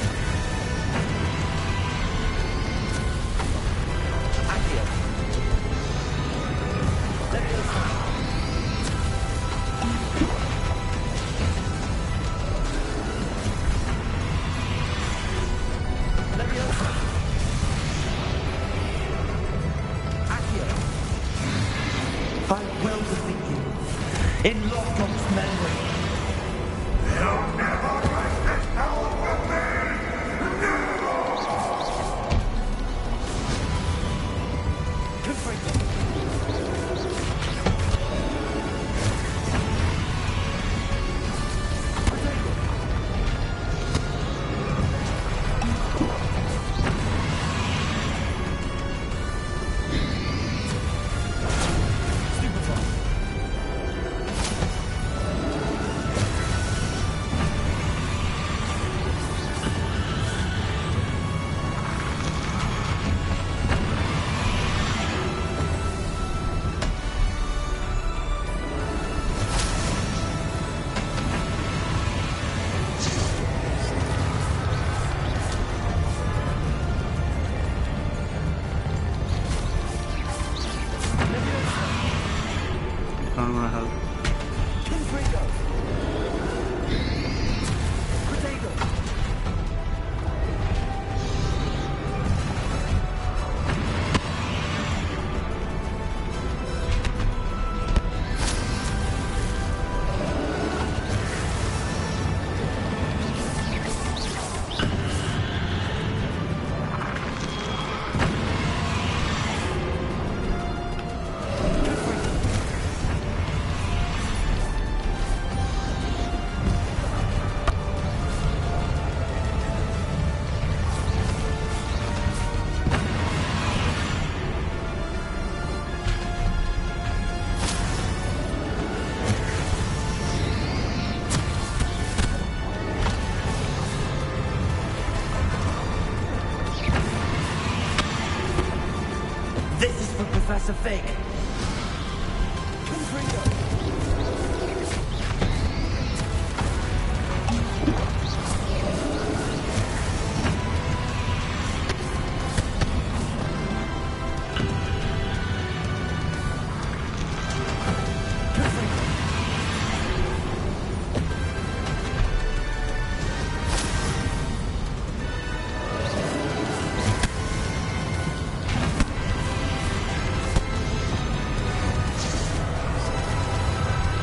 I will defeat you in Lodgok's memory. You'll never wrest this power from me! Never! Not gonna help. This is for Professor Fig.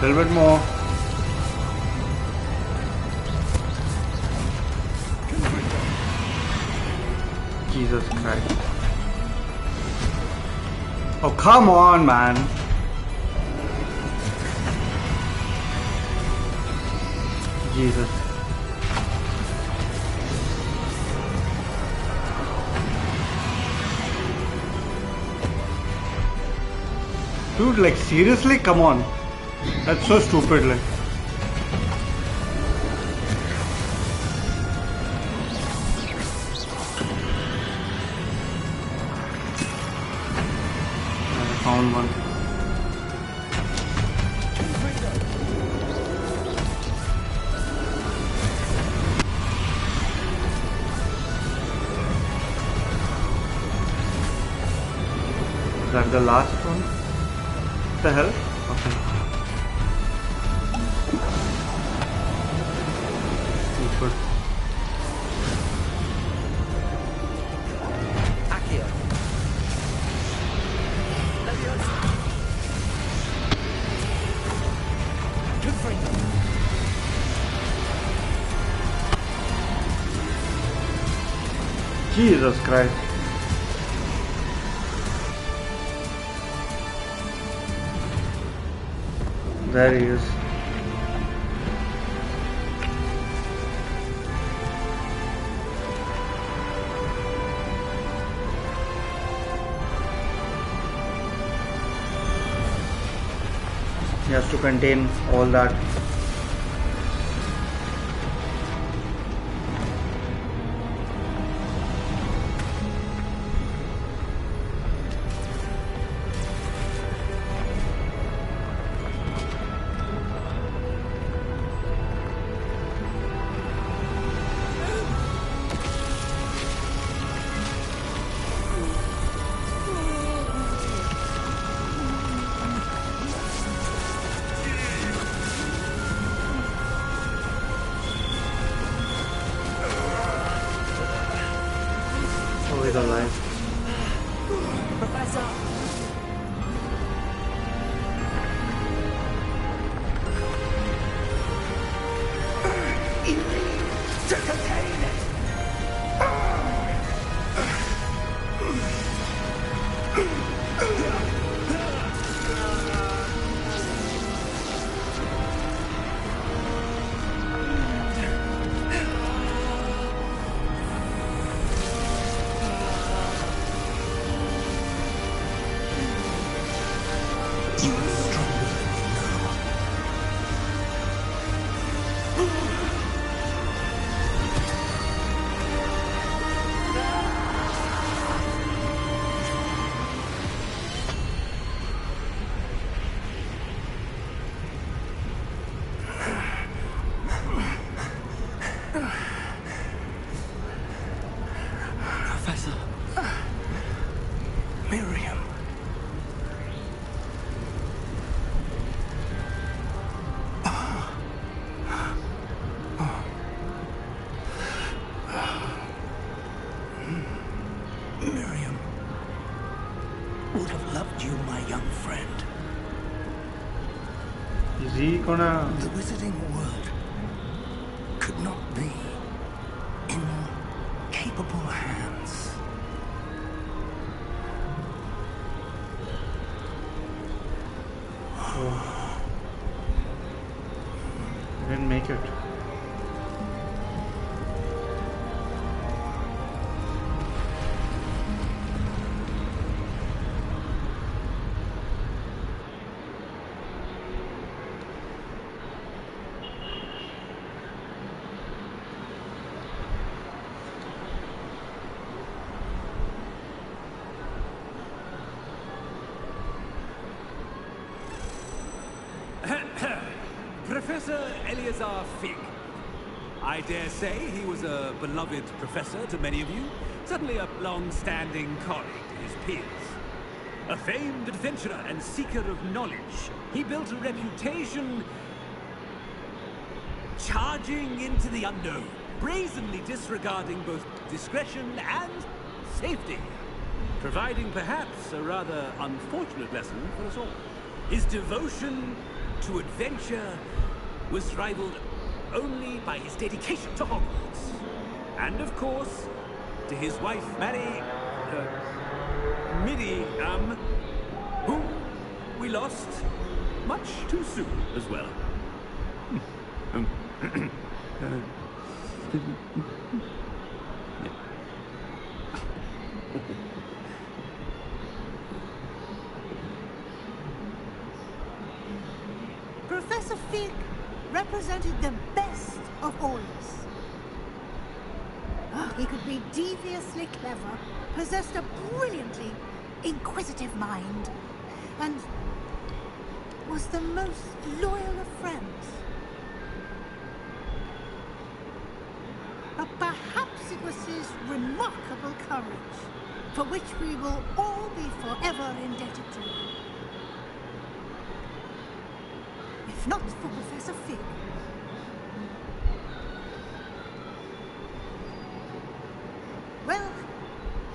little bit more. Jesus Christ. Oh, come on, man. Jesus. Dude, like, seriously? Come on. That's so stupid, like. I found one. Is that the last one? What the hell? Okay. Good. Accio. Jesus Christ. There he is. He has to contain all that. Oh, he's alive. Professor! To contain it! You are stronger than you know. Professor! Miriam. Miriam would have loved you, my young friend. Is he gonna... The wizarding world could not be in more capable hands. Didn't make it. Professor Eleazar Fig. I dare say he was a beloved professor to many of you, certainly a long-standing colleague to his peers. A famed adventurer and seeker of knowledge, he built a reputation charging into the unknown, brazenly disregarding both discretion and safety, providing perhaps a rather unfortunate lesson for us all. His devotion to adventure was rivaled only by his dedication to Hogwarts. And of course, to his wife, Miriam, whom we lost much too soon as well. Professor Fig represented the best of all us. He could be deviously clever, possessed a brilliantly inquisitive mind, and was the most loyal of friends. But perhaps it was his remarkable courage, for which we will all be forever indebted to him. If not for Professor Fig. Well,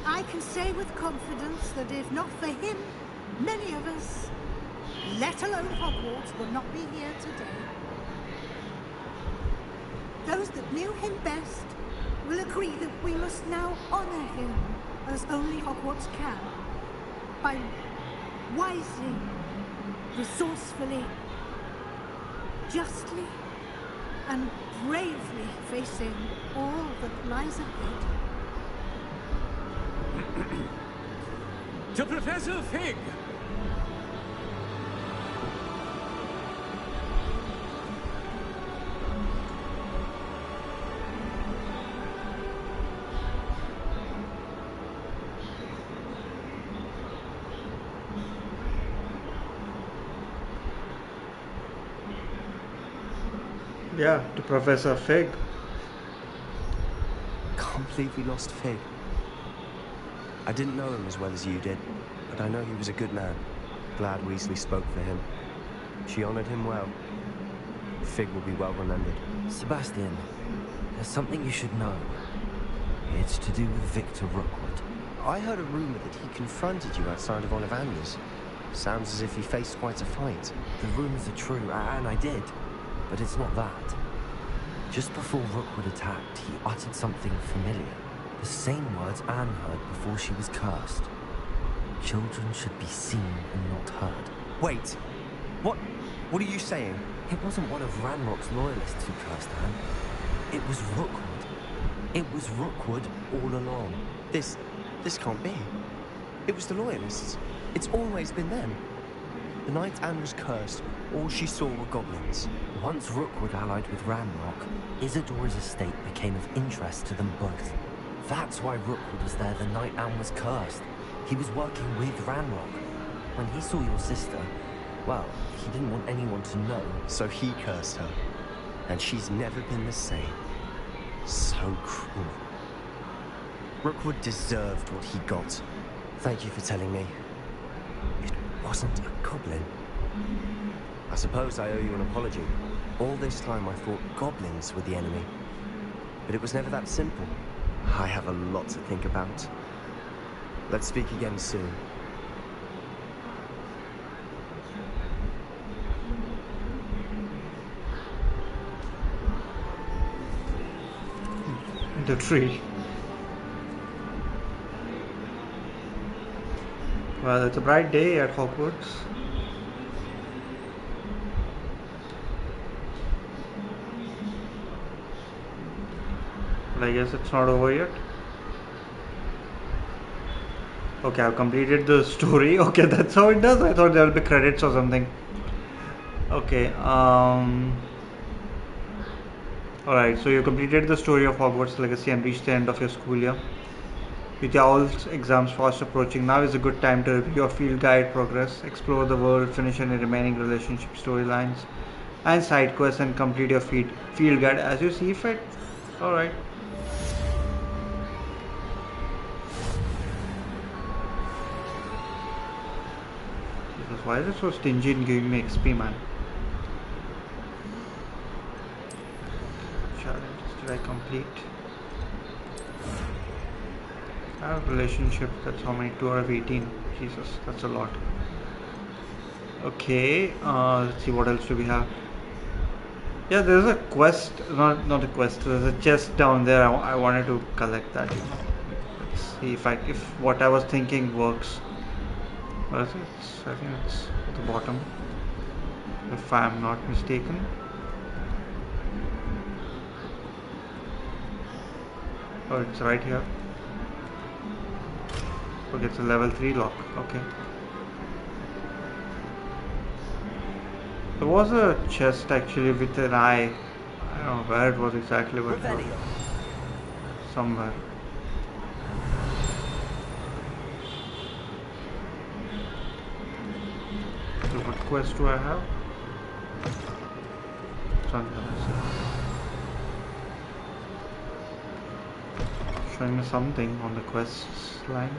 I can say with confidence that if not for him, many of us, let alone Hogwarts, would not be here today. Those that knew him best will agree that we must now honor him as only Hogwarts can, by wisely, resourcefully, justly, and bravely facing all that lies ahead. To Professor Fig! Yeah, to Professor Fig. Can't believe we lost Fig. I didn't know him as well as you did, but I know he was a good man. Glad Weasley spoke for him. She honored him well. Fig will be well remembered. Sebastian, there's something you should know. It's to do with Victor Rookwood. I heard a rumor that he confronted you outside of Ollivander's. Sounds as if he faced quite a fight. The rumors are true, and I did. But it's not that. Just before Rookwood attacked, he uttered something familiar. The same words Anne heard before she was cursed. Children should be seen and not heard. Wait! What are you saying? It wasn't one of Ranrock's loyalists who cursed Anne. It was Rookwood. It was Rookwood all along. This can't be. It was the loyalists. It's always been them. The night Anne was cursed, all she saw were goblins. Once Rookwood allied with Ranrock, Isadora's estate became of interest to them both. That's why Rookwood was there the night Anne was cursed. He was working with Ranrock. When he saw your sister, well, he didn't want anyone to know. So he cursed her. And she's never been the same. So cruel. Rookwood deserved what he got. Thank you for telling me. It wasn't a goblin. I suppose I owe you an apology. All this time I thought goblins were the enemy. But it was never that simple. I have a lot to think about. Let's speak again soon. The tree. Well, it's a bright day at Hogwarts. But I guess it's not over yet. Okay, I've completed the story. Okay, that's how it does. I thought there will be credits or something. Okay, alright, so you completed the story of Hogwarts Legacy and reached the end of your school year. With your owl's exams fast approaching, now is a good time to review your field guide progress, explore the world, finish any remaining relationship storylines and side quests, and complete your field guide as you see fit. Alright. Jesus, why is it so stingy in giving me XP, man? Challenges did I complete? I have relationship, that's how many? 2 out of 18. Jesus, that's a lot. Okay, let's see what else do we have. Yeah, there's a quest, not a quest. There's a chest down there. I wanted to collect that. Let's see if what I was thinking works. What is it? I think it's at the bottom, if I'm not mistaken. Oh, it's right here. Okay, it's a level 3 lock. Okay. There was a chest actually with an eye. I don't know where it was exactly, but it was somewhere. So what quest do I have? Showing me something on the quests line.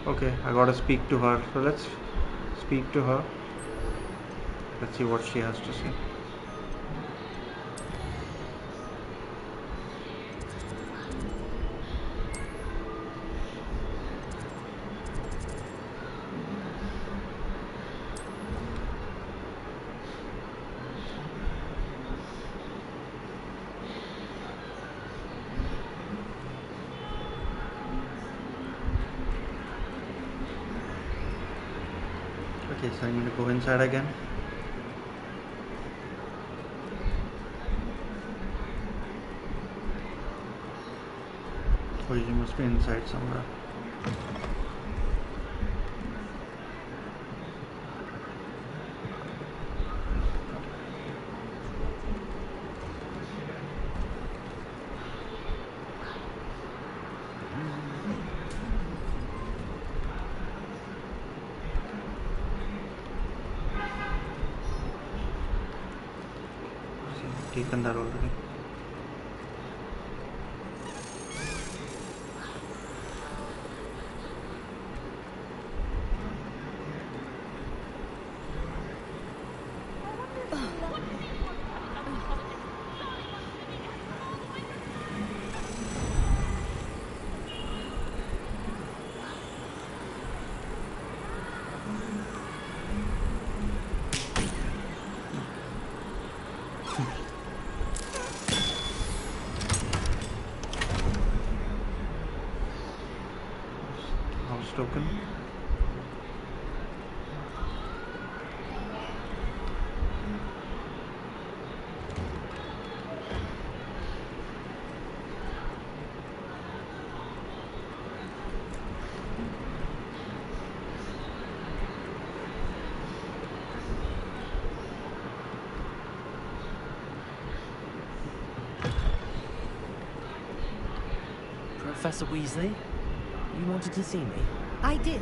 Okay, I gotta speak to her. So let's speak to her. Let's see what she has to say. Okay, so I'm going to go inside again. Oh, you must be inside somewhere. Taken that already. House token. Professor Weasley, you wanted to see me? I did.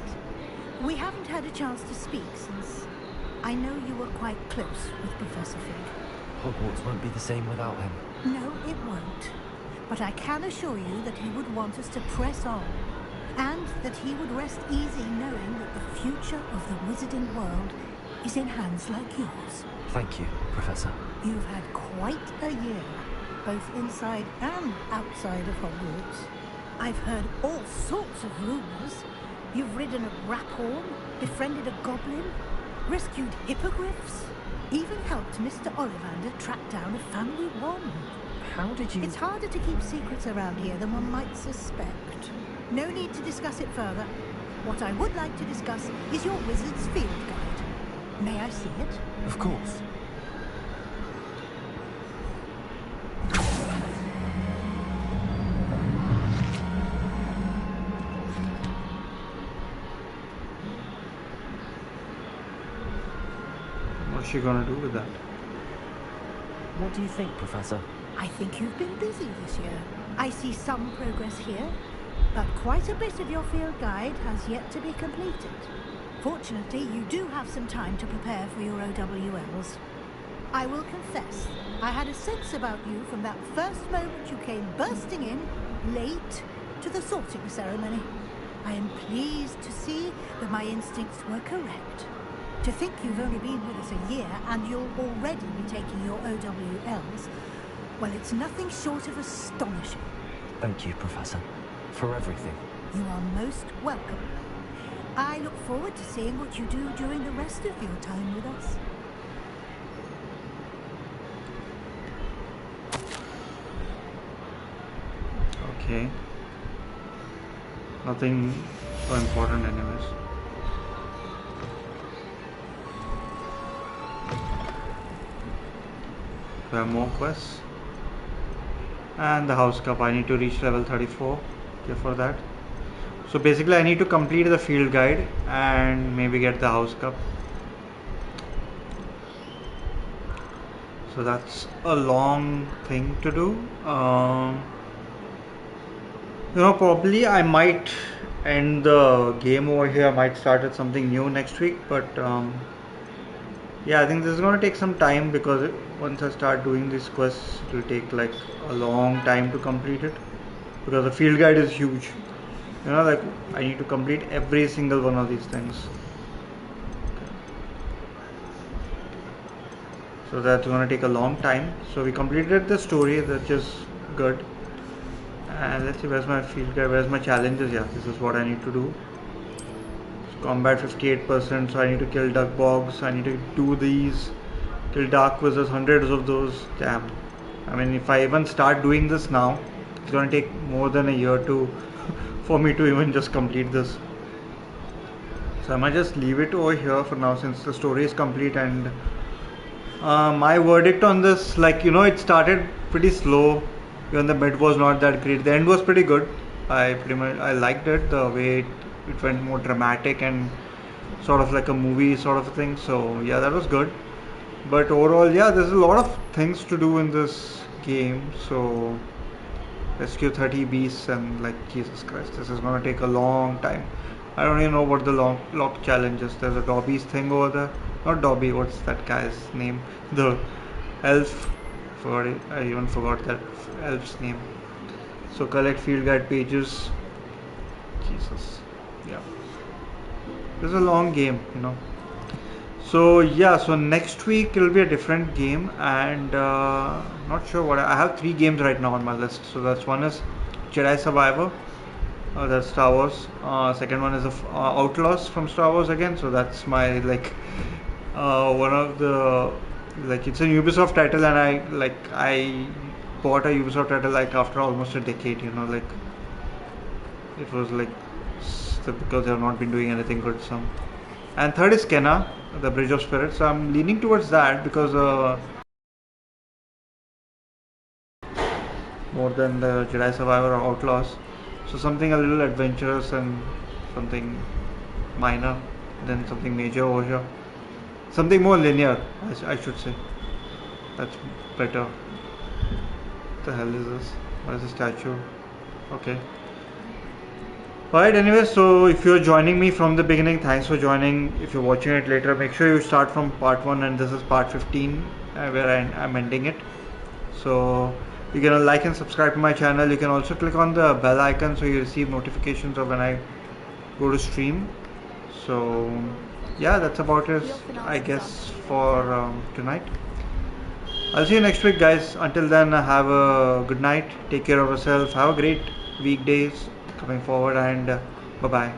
We haven't had a chance to speak since I know you were quite close with Professor Fig. Hogwarts won't be the same without him. No, it won't. But I can assure you that he would want us to press on, and that he would rest easy knowing that the future of the wizarding world is in hands like yours. Thank you, Professor. You've had quite a year, both inside and outside of Hogwarts. I've heard all sorts of rumors. You've ridden a grapphorn, befriended a goblin, rescued hippogriffs, even helped Mr. Ollivander track down a family wand. How did you... It's harder to keep secrets around here than one might suspect. No need to discuss it further. What I would like to discuss is your wizard's field guide. May I see it? Of course. What's she gonna do with that? What do you think, Professor? I think you've been busy this year. I see some progress here, but quite a bit of your field guide has yet to be completed. Fortunately, you do have some time to prepare for your OWLs. I will confess, I had a sense about you from that first moment you came bursting in, late, to the sorting ceremony. I am pleased to see that my instincts were correct. To think you've only been with us a year and you'll already be taking your OWLs, well, it's nothing short of astonishing. Thank you, Professor, for everything. You are most welcome. I look forward to seeing what you do during the rest of your time with us. Okay. Nothing so important anyways. We have more quests. And the house cup. I need to reach level 34. Okay, for that. So basically I need to complete the field guide and maybe get the house cup. So that's a long thing to do. Probably I might end the game over here. I might start with something new next week, but yeah, I think this is going to take some time because once I start doing these quests, it will take like a long time to complete it because the field guide is huge. Like I need to complete every single one of these things. So that's going to take a long time. So we completed the story, which is good. And let's see, where's my field guide, where's my challenges? Yeah, this is what I need to do. So combat 58%, so I need to kill duck bogs, I need to do these, kill dark wizards, hundreds of those. Damn. I mean, if I even start doing this now, it's going to take more than a year for me to even just complete this. So I might just leave it over here for now since the story is complete. And my verdict on this, it started pretty slow. Even the mid was not that great. The end was pretty good. I liked it, the way it went more dramatic and sort of like a movie sort of thing. So yeah, that was good. But overall, yeah, there's a lot of things to do in this game. So rescue 30 beasts and Jesus Christ, this is gonna take a long time. I don't even know what the lock challenge is. There's a Dobby's thing over there. Not Dobby, what's that guy's name? The elf. I even forgot that elf's name. So collect field guide pages. Jesus. Yeah. This is a long game, So yeah, so next week it'll be a different game, and not sure what I have 3 games right now on my list. So that's one is Jedi Survivor. That's Star Wars. Second one is Outlaws from Star Wars again. So that's my one of the it's a Ubisoft title, and I bought a Ubisoft title after almost a decade. It was because they have not been doing anything good. And third is Kenna, the Bridge of Spirits. So I'm leaning towards that because more than the Jedi Survivor or Outlaws. So something a little adventurous and something minor, then something major over here. Something more linear, I should say. That's better. What the hell is this? What is a statue? Okay. Alright, anyway, so if you're joining me from the beginning, thanks for joining. If you're watching it later, make sure you start from part 1, and this is part 15 where I'm ending it. So you can like and subscribe to my channel. You can also click on the bell icon so you receive notifications of when I go to stream. So yeah, that's about it, I guess, for tonight. I'll see you next week, guys. Until then, have a good night, take care of yourself, have a great weekdays coming forward, and bye bye.